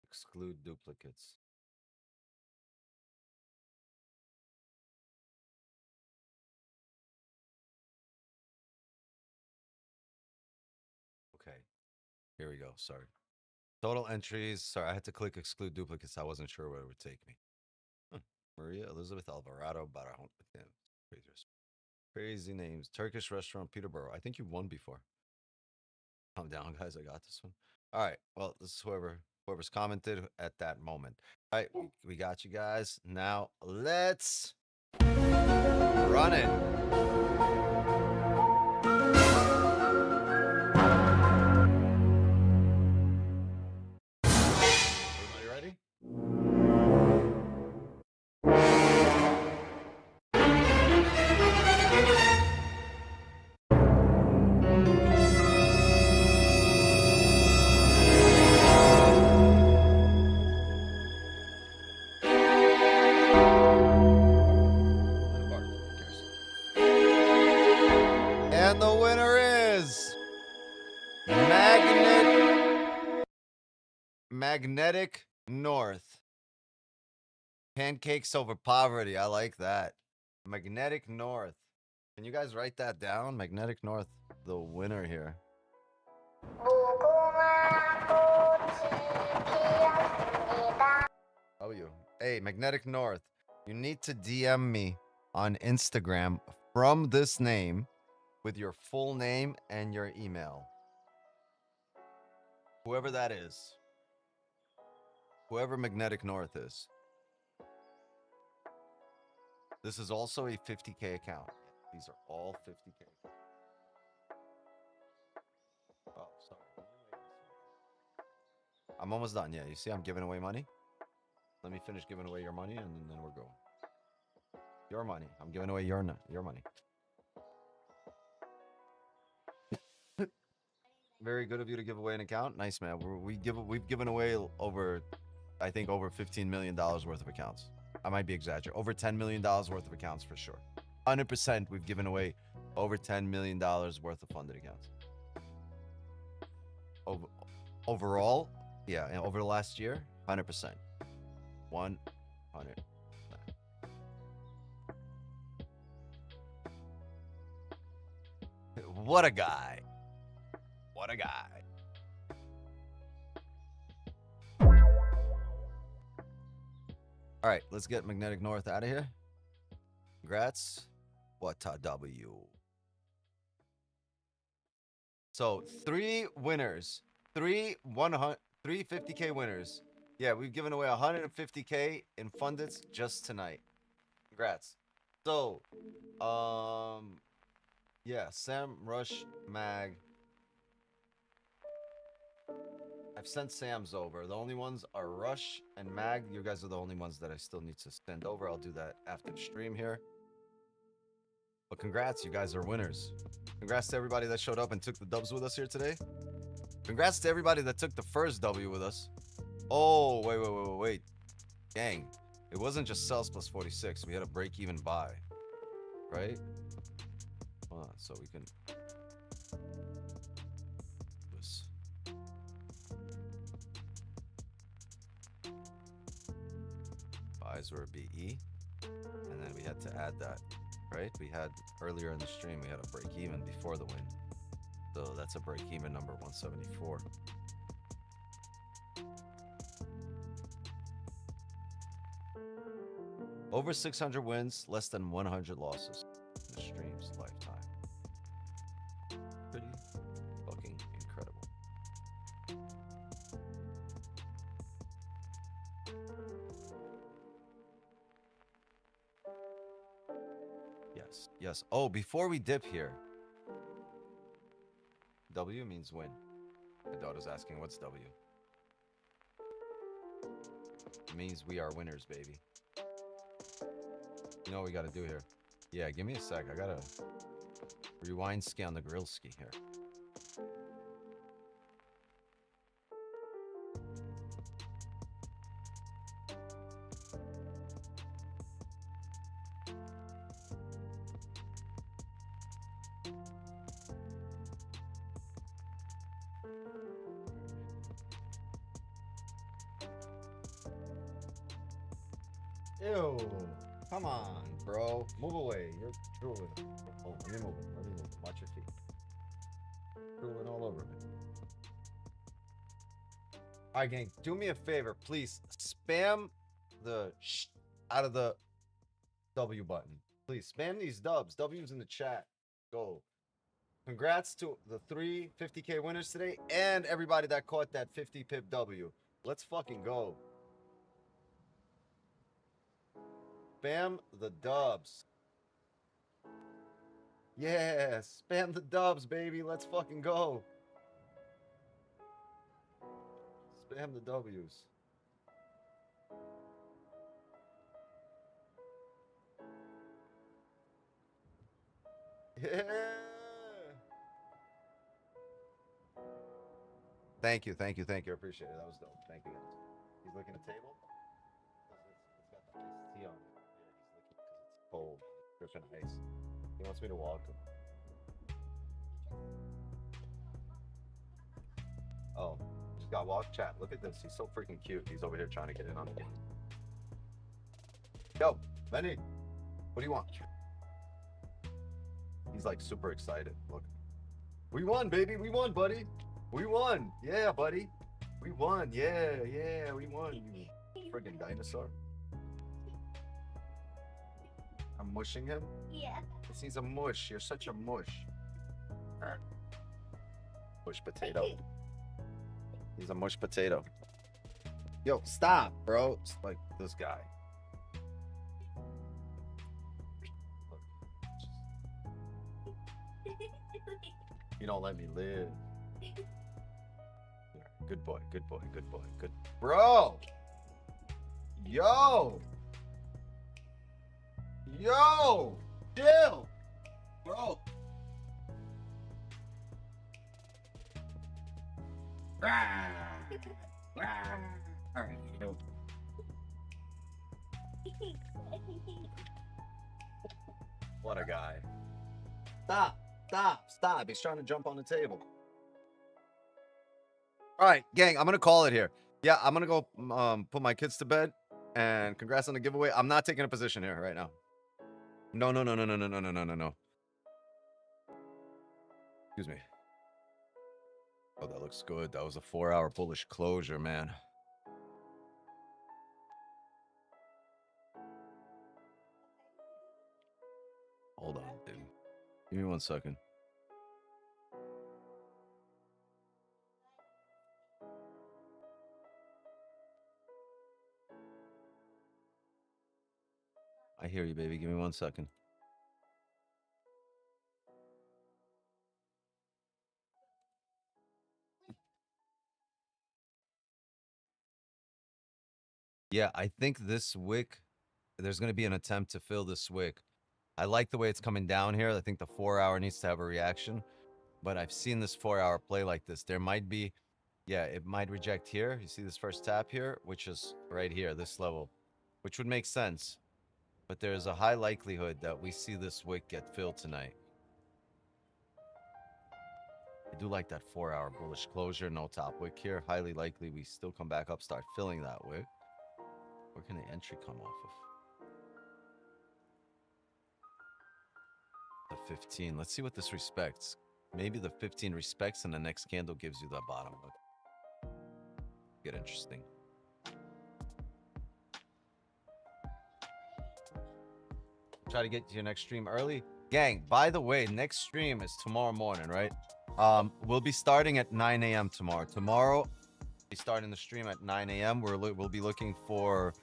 Exclude duplicates. Okay, here we go. Sorry. Total entries. Sorry, I had to click exclude duplicates. I wasn't sure where it would take me. Maria Elizabeth Alvarado Barahon. Crazy names. Turkish restaurant, Peterborough. I think you won before. Calm down, guys. I got this one. All right. Well, this is whoever's commented at that moment. All right, we got you guys. Now let's run it. Everybody ready? And the winner is Magnetic North. Pancakes over poverty. I like that. Magnetic North. Can you guys write that down? Magnetic North, the winner here. How are you? Hey, Magnetic North. You need to DM me on Instagram from this name with your full name and your email. Whoever that is. Whoever Magnetic North is. This is also a 50K account. These are all 50K. Oh, sorry. I'm almost done. Yeah, you see I'm giving away money. Let me finish giving away your money and then we're going. Your money. I'm giving away your money. Very good of you to give away an account. Nice, man. We've given away over, I think, over $15 million worth of accounts. I might be exaggerating. Over $10 million worth of accounts for sure. 100% we've given away over $10 million worth of funded accounts. Overall, yeah, over the last year, 100%. 100%. What a guy. What a guy. All right, let's get Magnetic North out of here. Congrats. What a W. So 3 winners, 350K winners. Yeah, we've given away 150K in fundeds just tonight. Congrats. So, yeah, Sam, Rush, Mag. I've sent Sam's over. The only ones are Rush and Mag. You guys are the only ones that I still need to send over. I'll do that after the stream here. But congrats, you guys are winners. Congrats to everybody that showed up and took the dubs with us here today. Congrats to everybody that took the first W with us. Oh, wait. Gang, it wasn't just sells plus 46. We had a break even buy, right? Hold on, so we can... This. Buys were a BE, and then we had to add that, right? We had, earlier in the stream, we had a break even before the win. So that's a break even number 174. Over 600 wins, less than 100 losses in the stream's lifetime. Pretty fucking incredible. Yes. Oh, before we dip here. W means win. My daughter's asking, what's W? It means we are winners, baby. You know what we gotta do here? Yeah, give me a sec. I gotta rewind ski on the grill ski here. Ew. Come on, bro. Move away. You're drooling. Oh, let me move. Watch your feet. Drooling all over me. All right, gang. Do me a favor, please. Spam the sh out of the W button. Please spam these dubs. W's in the chat. Go. Congrats to the 3 50K winners today and everybody that caught that 50 pip W. Let's fucking go. Spam the dubs. Yeah, spam the dubs, baby. Let's fucking go. Spam the W's. Yeah. Thank you. I appreciate it. That was dope. Thank you, guys. He's looking at the table. It's got the iced tea on it. Yeah, he's looking because it's cold. Dripping ice. He wants me to walk him. Oh, just got walk chat. Look at this. He's so freaking cute. He's over here trying to get in on the game. Yo, Benny, what do you want? He's like super excited. Look. We won, baby. We won, buddy. We won. Yeah, buddy. We won. Yeah, we won. You friggin' dinosaur. I'm mushing him? Yeah. He's a mush. You're such a mush. Mush potato. He's a mush potato. Yo, stop, bro. It's like this guy. You don't let me live. Good boy. Bro! Yo! Chill! Bro! Alright, yo. What a guy. Stop. He's trying to jump on the table. All right, gang, I'm going to call it here. Yeah, I'm going to go put my kids to bed. And congrats on the giveaway. I'm not taking a position here right now. No. Excuse me. Oh, that looks good. That was a 4-hour bullish closure, man. Hold on, dude. Give me 1 second. hear you, baby. Give me 1 second. Yeah, I think this wick, there's going to be an attempt to fill this wick. I like the way it's coming down here. I think the 4 hour needs to have a reaction, but I've seen this 4 hour play like this. There might be, yeah, it might reject here. You see this first tap here, which is right here, this level, which would make sense. But there's a high likelihood that we see this wick get filled tonight. I do like that 4 hour bullish closure. No top wick here. Highly likely we still come back up, start filling that wick. Where can the entry come off of? The 15. Let's see what this respects. Maybe the 15 respects and the next candle gives you that bottom wick. Get interesting. Try to get to your next stream early. Gang, by the way, next stream is tomorrow morning, right? We'll be starting at 9 a.m. tomorrow. Tomorrow, we'll be starting the stream at 9 a.m. We'll be looking for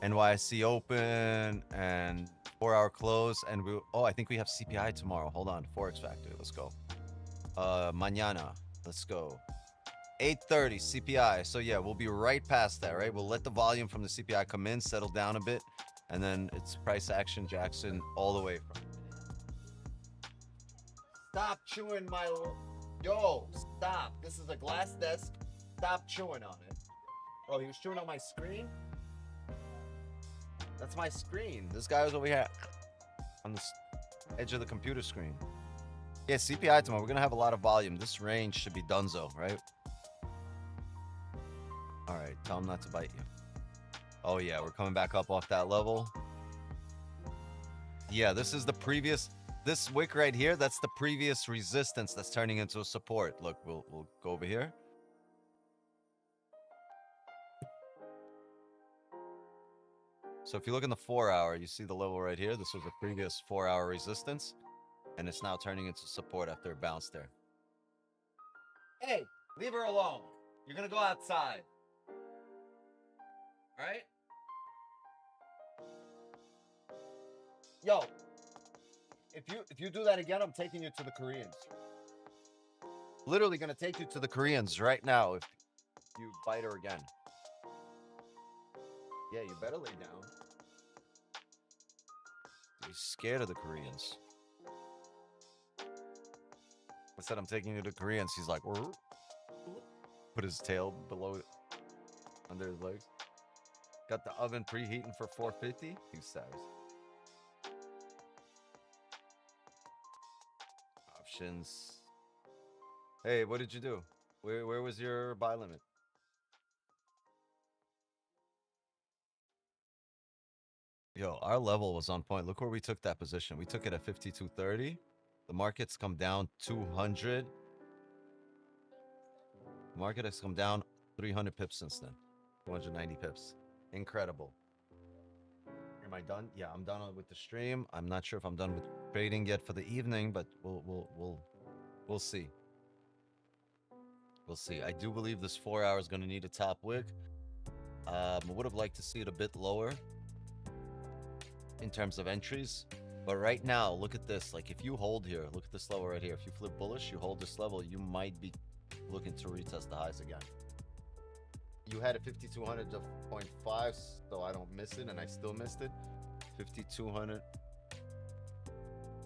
NYSE open and 4 hour close. And I think we have CPI tomorrow. Hold on. Forex Factory. Let's go. Mañana. Let's go. 8:30 CPI. So yeah, we'll be right past that, right? We'll let the volume from the CPI come in, settle down a bit. And then it's price action Jackson all the way from. Stop chewing my... Yo, stop. This is a glass desk. Stop chewing on it. Oh, he was chewing on my screen? That's my screen. This guy was over here on the edge of the computer screen. Yeah, CPI tomorrow. We're going to have a lot of volume. This range should be donezo, right? All right. Tell him not to bite you. Oh, yeah. We're coming back up off that level. Yeah, this is the previous... This wick right here, that's the previous resistance that's turning into a support. Look, we'll go over here. So if you look in the 4 hour, you see the level right here. This was a previous 4 hour resistance, and it's now turning into support after it bounced there. Hey, leave her alone. You're gonna go outside. All right? Yo. If you do that again, I'm taking you to the Koreans. Literally gonna take you to the Koreans right now if you bite her again. Yeah, you better lay down. He's scared of the Koreans. I said I'm taking you to the Koreans. He's like, "Rrr." Put his tail below it, under his legs. Got the oven preheating for 450. He's savage. Options. Hey, what did you do? Where was your buy limit? Yo, our level was on point. Look where we took that position. We took it at 52.30. The market's come down 200. The market has come down 300 pips since then. 290 pips. Incredible. Am I done? Yeah, I'm done with the stream. I'm not sure if I'm done with trading yet for the evening, but we'll see. We'll see. I do believe this 4 hour is going to need a top wick. I would have liked to see it a bit lower in terms of entries, but right now, look at this. Like if you hold here, look at this level right here. If you flip bullish, you hold this level, you might be looking to retest the highs again. You had a 5200 of 0.5, so I don't miss it, and I still missed it. 5200.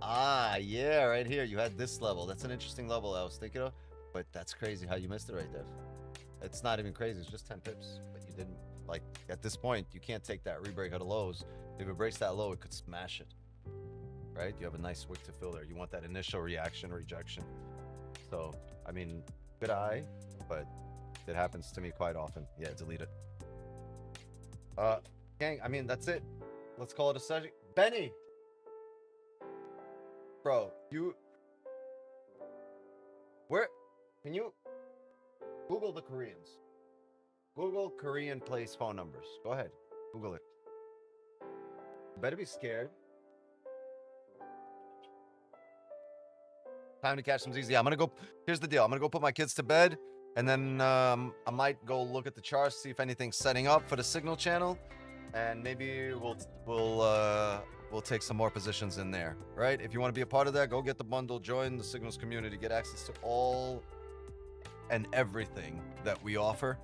Ah, yeah, right here. You had this level. That's an interesting level I was thinking of, but that's crazy how you missed it right there. It's not even crazy. It's just 10 pips, but you didn't. Like at this point, you can't take that rebreak of the lows. If it breaks that low, it could smash it. Right? You have a nice wick to fill there. You want that initial reaction, rejection. So, I mean, good eye, but it happens to me quite often. Yeah, delete it. Gang, I mean, that's it. Let's call it a session. Benny! Bro, where, can you Google the Koreans? Google Korean place phone numbers. Go ahead. Google it. You better be scared. Time to catch some easy. I'm gonna go. Here's the deal. I'm gonna go put my kids to bed, and then I might go look at the charts, see if anything's setting up for the signal channel, and maybe we'll we'll take some more positions in there, right? If you want to be a part of that, go get the bundle, join the Signals community, get access to all and everything that we offer.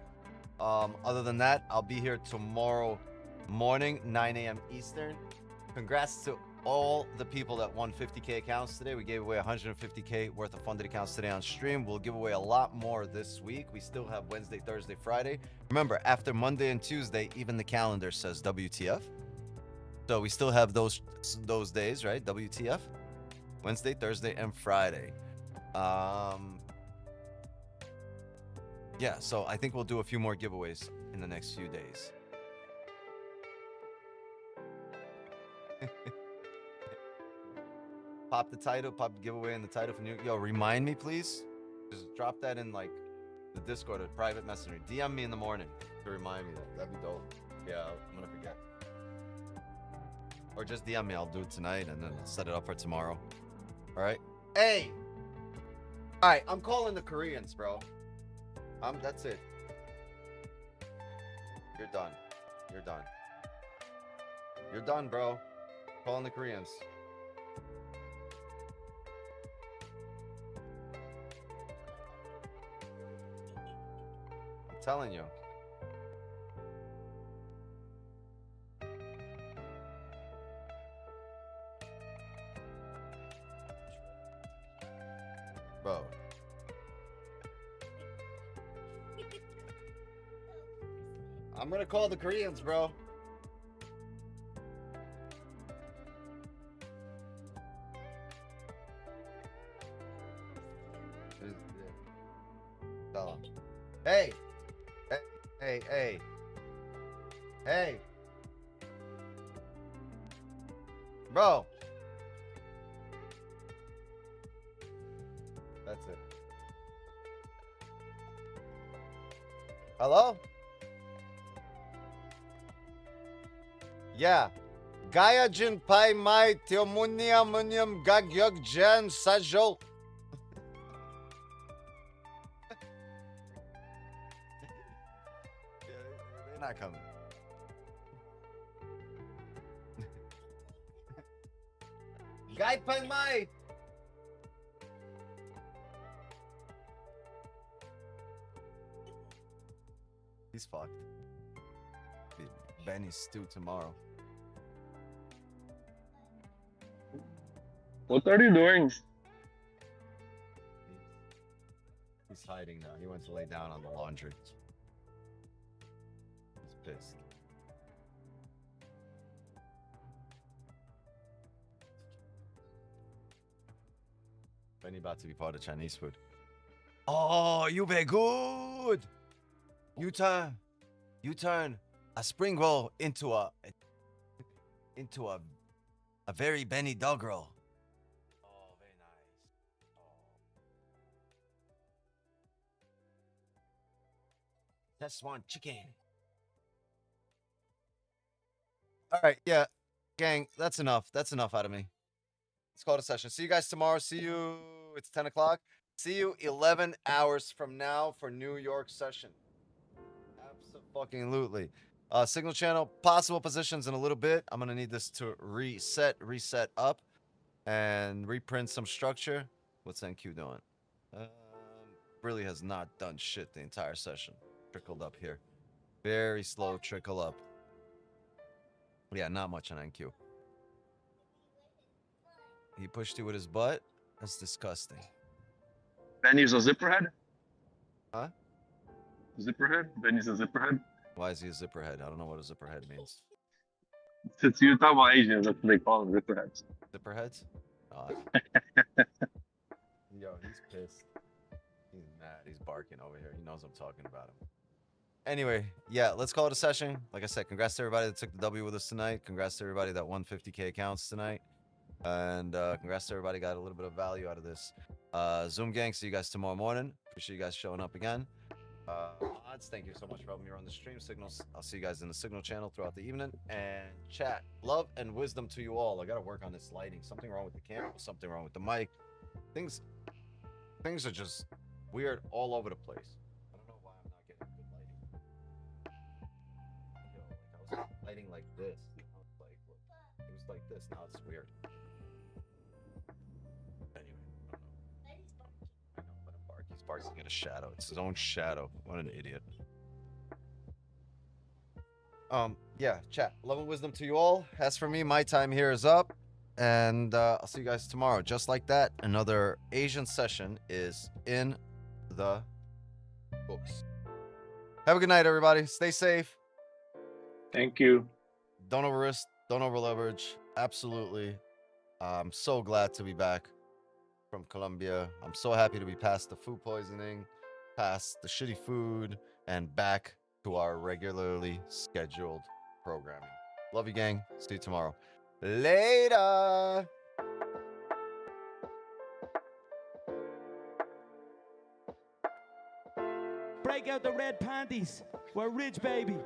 Other than that, I'll be here tomorrow morning, 9 a.m. Eastern. Congrats to all the people that won 50K accounts today. We gave away 150K worth of funded accounts today on stream. We'll give away a lot more this week. We still have Wednesday, Thursday, Friday. Remember, after Monday and Tuesday, even the calendar says WTF. So we still have those days, right? WTF. Wednesday, Thursday, and Friday. Yeah, so I think we'll do a few more giveaways in the next few days. Pop the title, pop the giveaway in the title for new. Yo, remind me, please. Just drop that in like the Discord or private messenger. DM me in the morning to remind me that. That'd be dope. Yeah, I'm gonna forget. Or just DM me. I'll do it tonight and then set it up for tomorrow. All right. Hey. All right. I'm calling the Koreans, bro. That's it. You're done. You're done. You're done, bro. Calling the Koreans. I'm telling you. Bro. I'm gonna call the Koreans, bro. Tell 'em. Hey. Hey. Hey. Bro. That's it. Hello? Yeah. 가야진 파이 마이 테오무니아무니엄 가격 젠 사조. They're not coming. Guy pa이 마이. He's fucked. Benny's stew tomorrow. What are you doing? He's hiding now. He went to lay down on the laundry. He's pissed. Benny about to be part of Chinese food. Oh, you be good. You turn a spring roll into a very Benny dog roll. Oh, very nice. Oh. Szechuan chicken. All right, yeah, gang, that's enough. That's enough out of me. Let's call it a session. See you guys tomorrow. See you. It's 10 o'clock. See you 11 hours from now for New York session. Absolutely. Signal channel, possible positions in a little bit. I'm going to need this to reset up and reprint some structure. What's NQ doing? Really has not done shit the entire session. Trickled up here. Very slow trickle up. Yeah, not much on NQ. He pushed you with his butt. That's disgusting. Benny's a zipper head? Huh? Zipper head? Benny's a zipper head? Why is he a zipper head? I don't know what a zipper head means. Since you're talking about Asians, that's what they call them, zipper heads. Zipper heads? Oh, yo, he's pissed. He's mad. He's barking over here. He knows I'm talking about him. Anyway, yeah, let's call it a session. Like I said, congrats to everybody that took the W with us tonight. Congrats to everybody that won 50K accounts tonight. And congrats to everybody got a little bit of value out of this. Zoom gang, see you guys tomorrow morning. Appreciate you guys showing up again. Odds, thank you so much for helping me run the stream. Signals, I'll see you guys in the Signal channel throughout the evening. And chat, love and wisdom to you all. I got to work on this lighting. Something wrong with the camera, something wrong with the mic. Things are just weird all over the place. I don't know why I'm not getting good lighting. Yo, like I was lighting like this. I was like, it was like this. Now it's weird. Anyway, I don't know. I know, let him bark. He's barking at a shadow. It's his own shadow. What an idiot. Yeah, chat. Love and wisdom to you all. As for me, my time here is up. And I'll see you guys tomorrow. Just like that, another Asian session is in the books. Have a good night, everybody. Stay safe. Thank you. Don't over risk. Don't over leverage. Absolutely. I'm so glad to be back from Colombia. I'm so happy to be past the food poisoning, past the shitty food, and back to our regularly scheduled programming. Love you, gang. See you tomorrow. Later. Break out the red panties. We're rich, baby.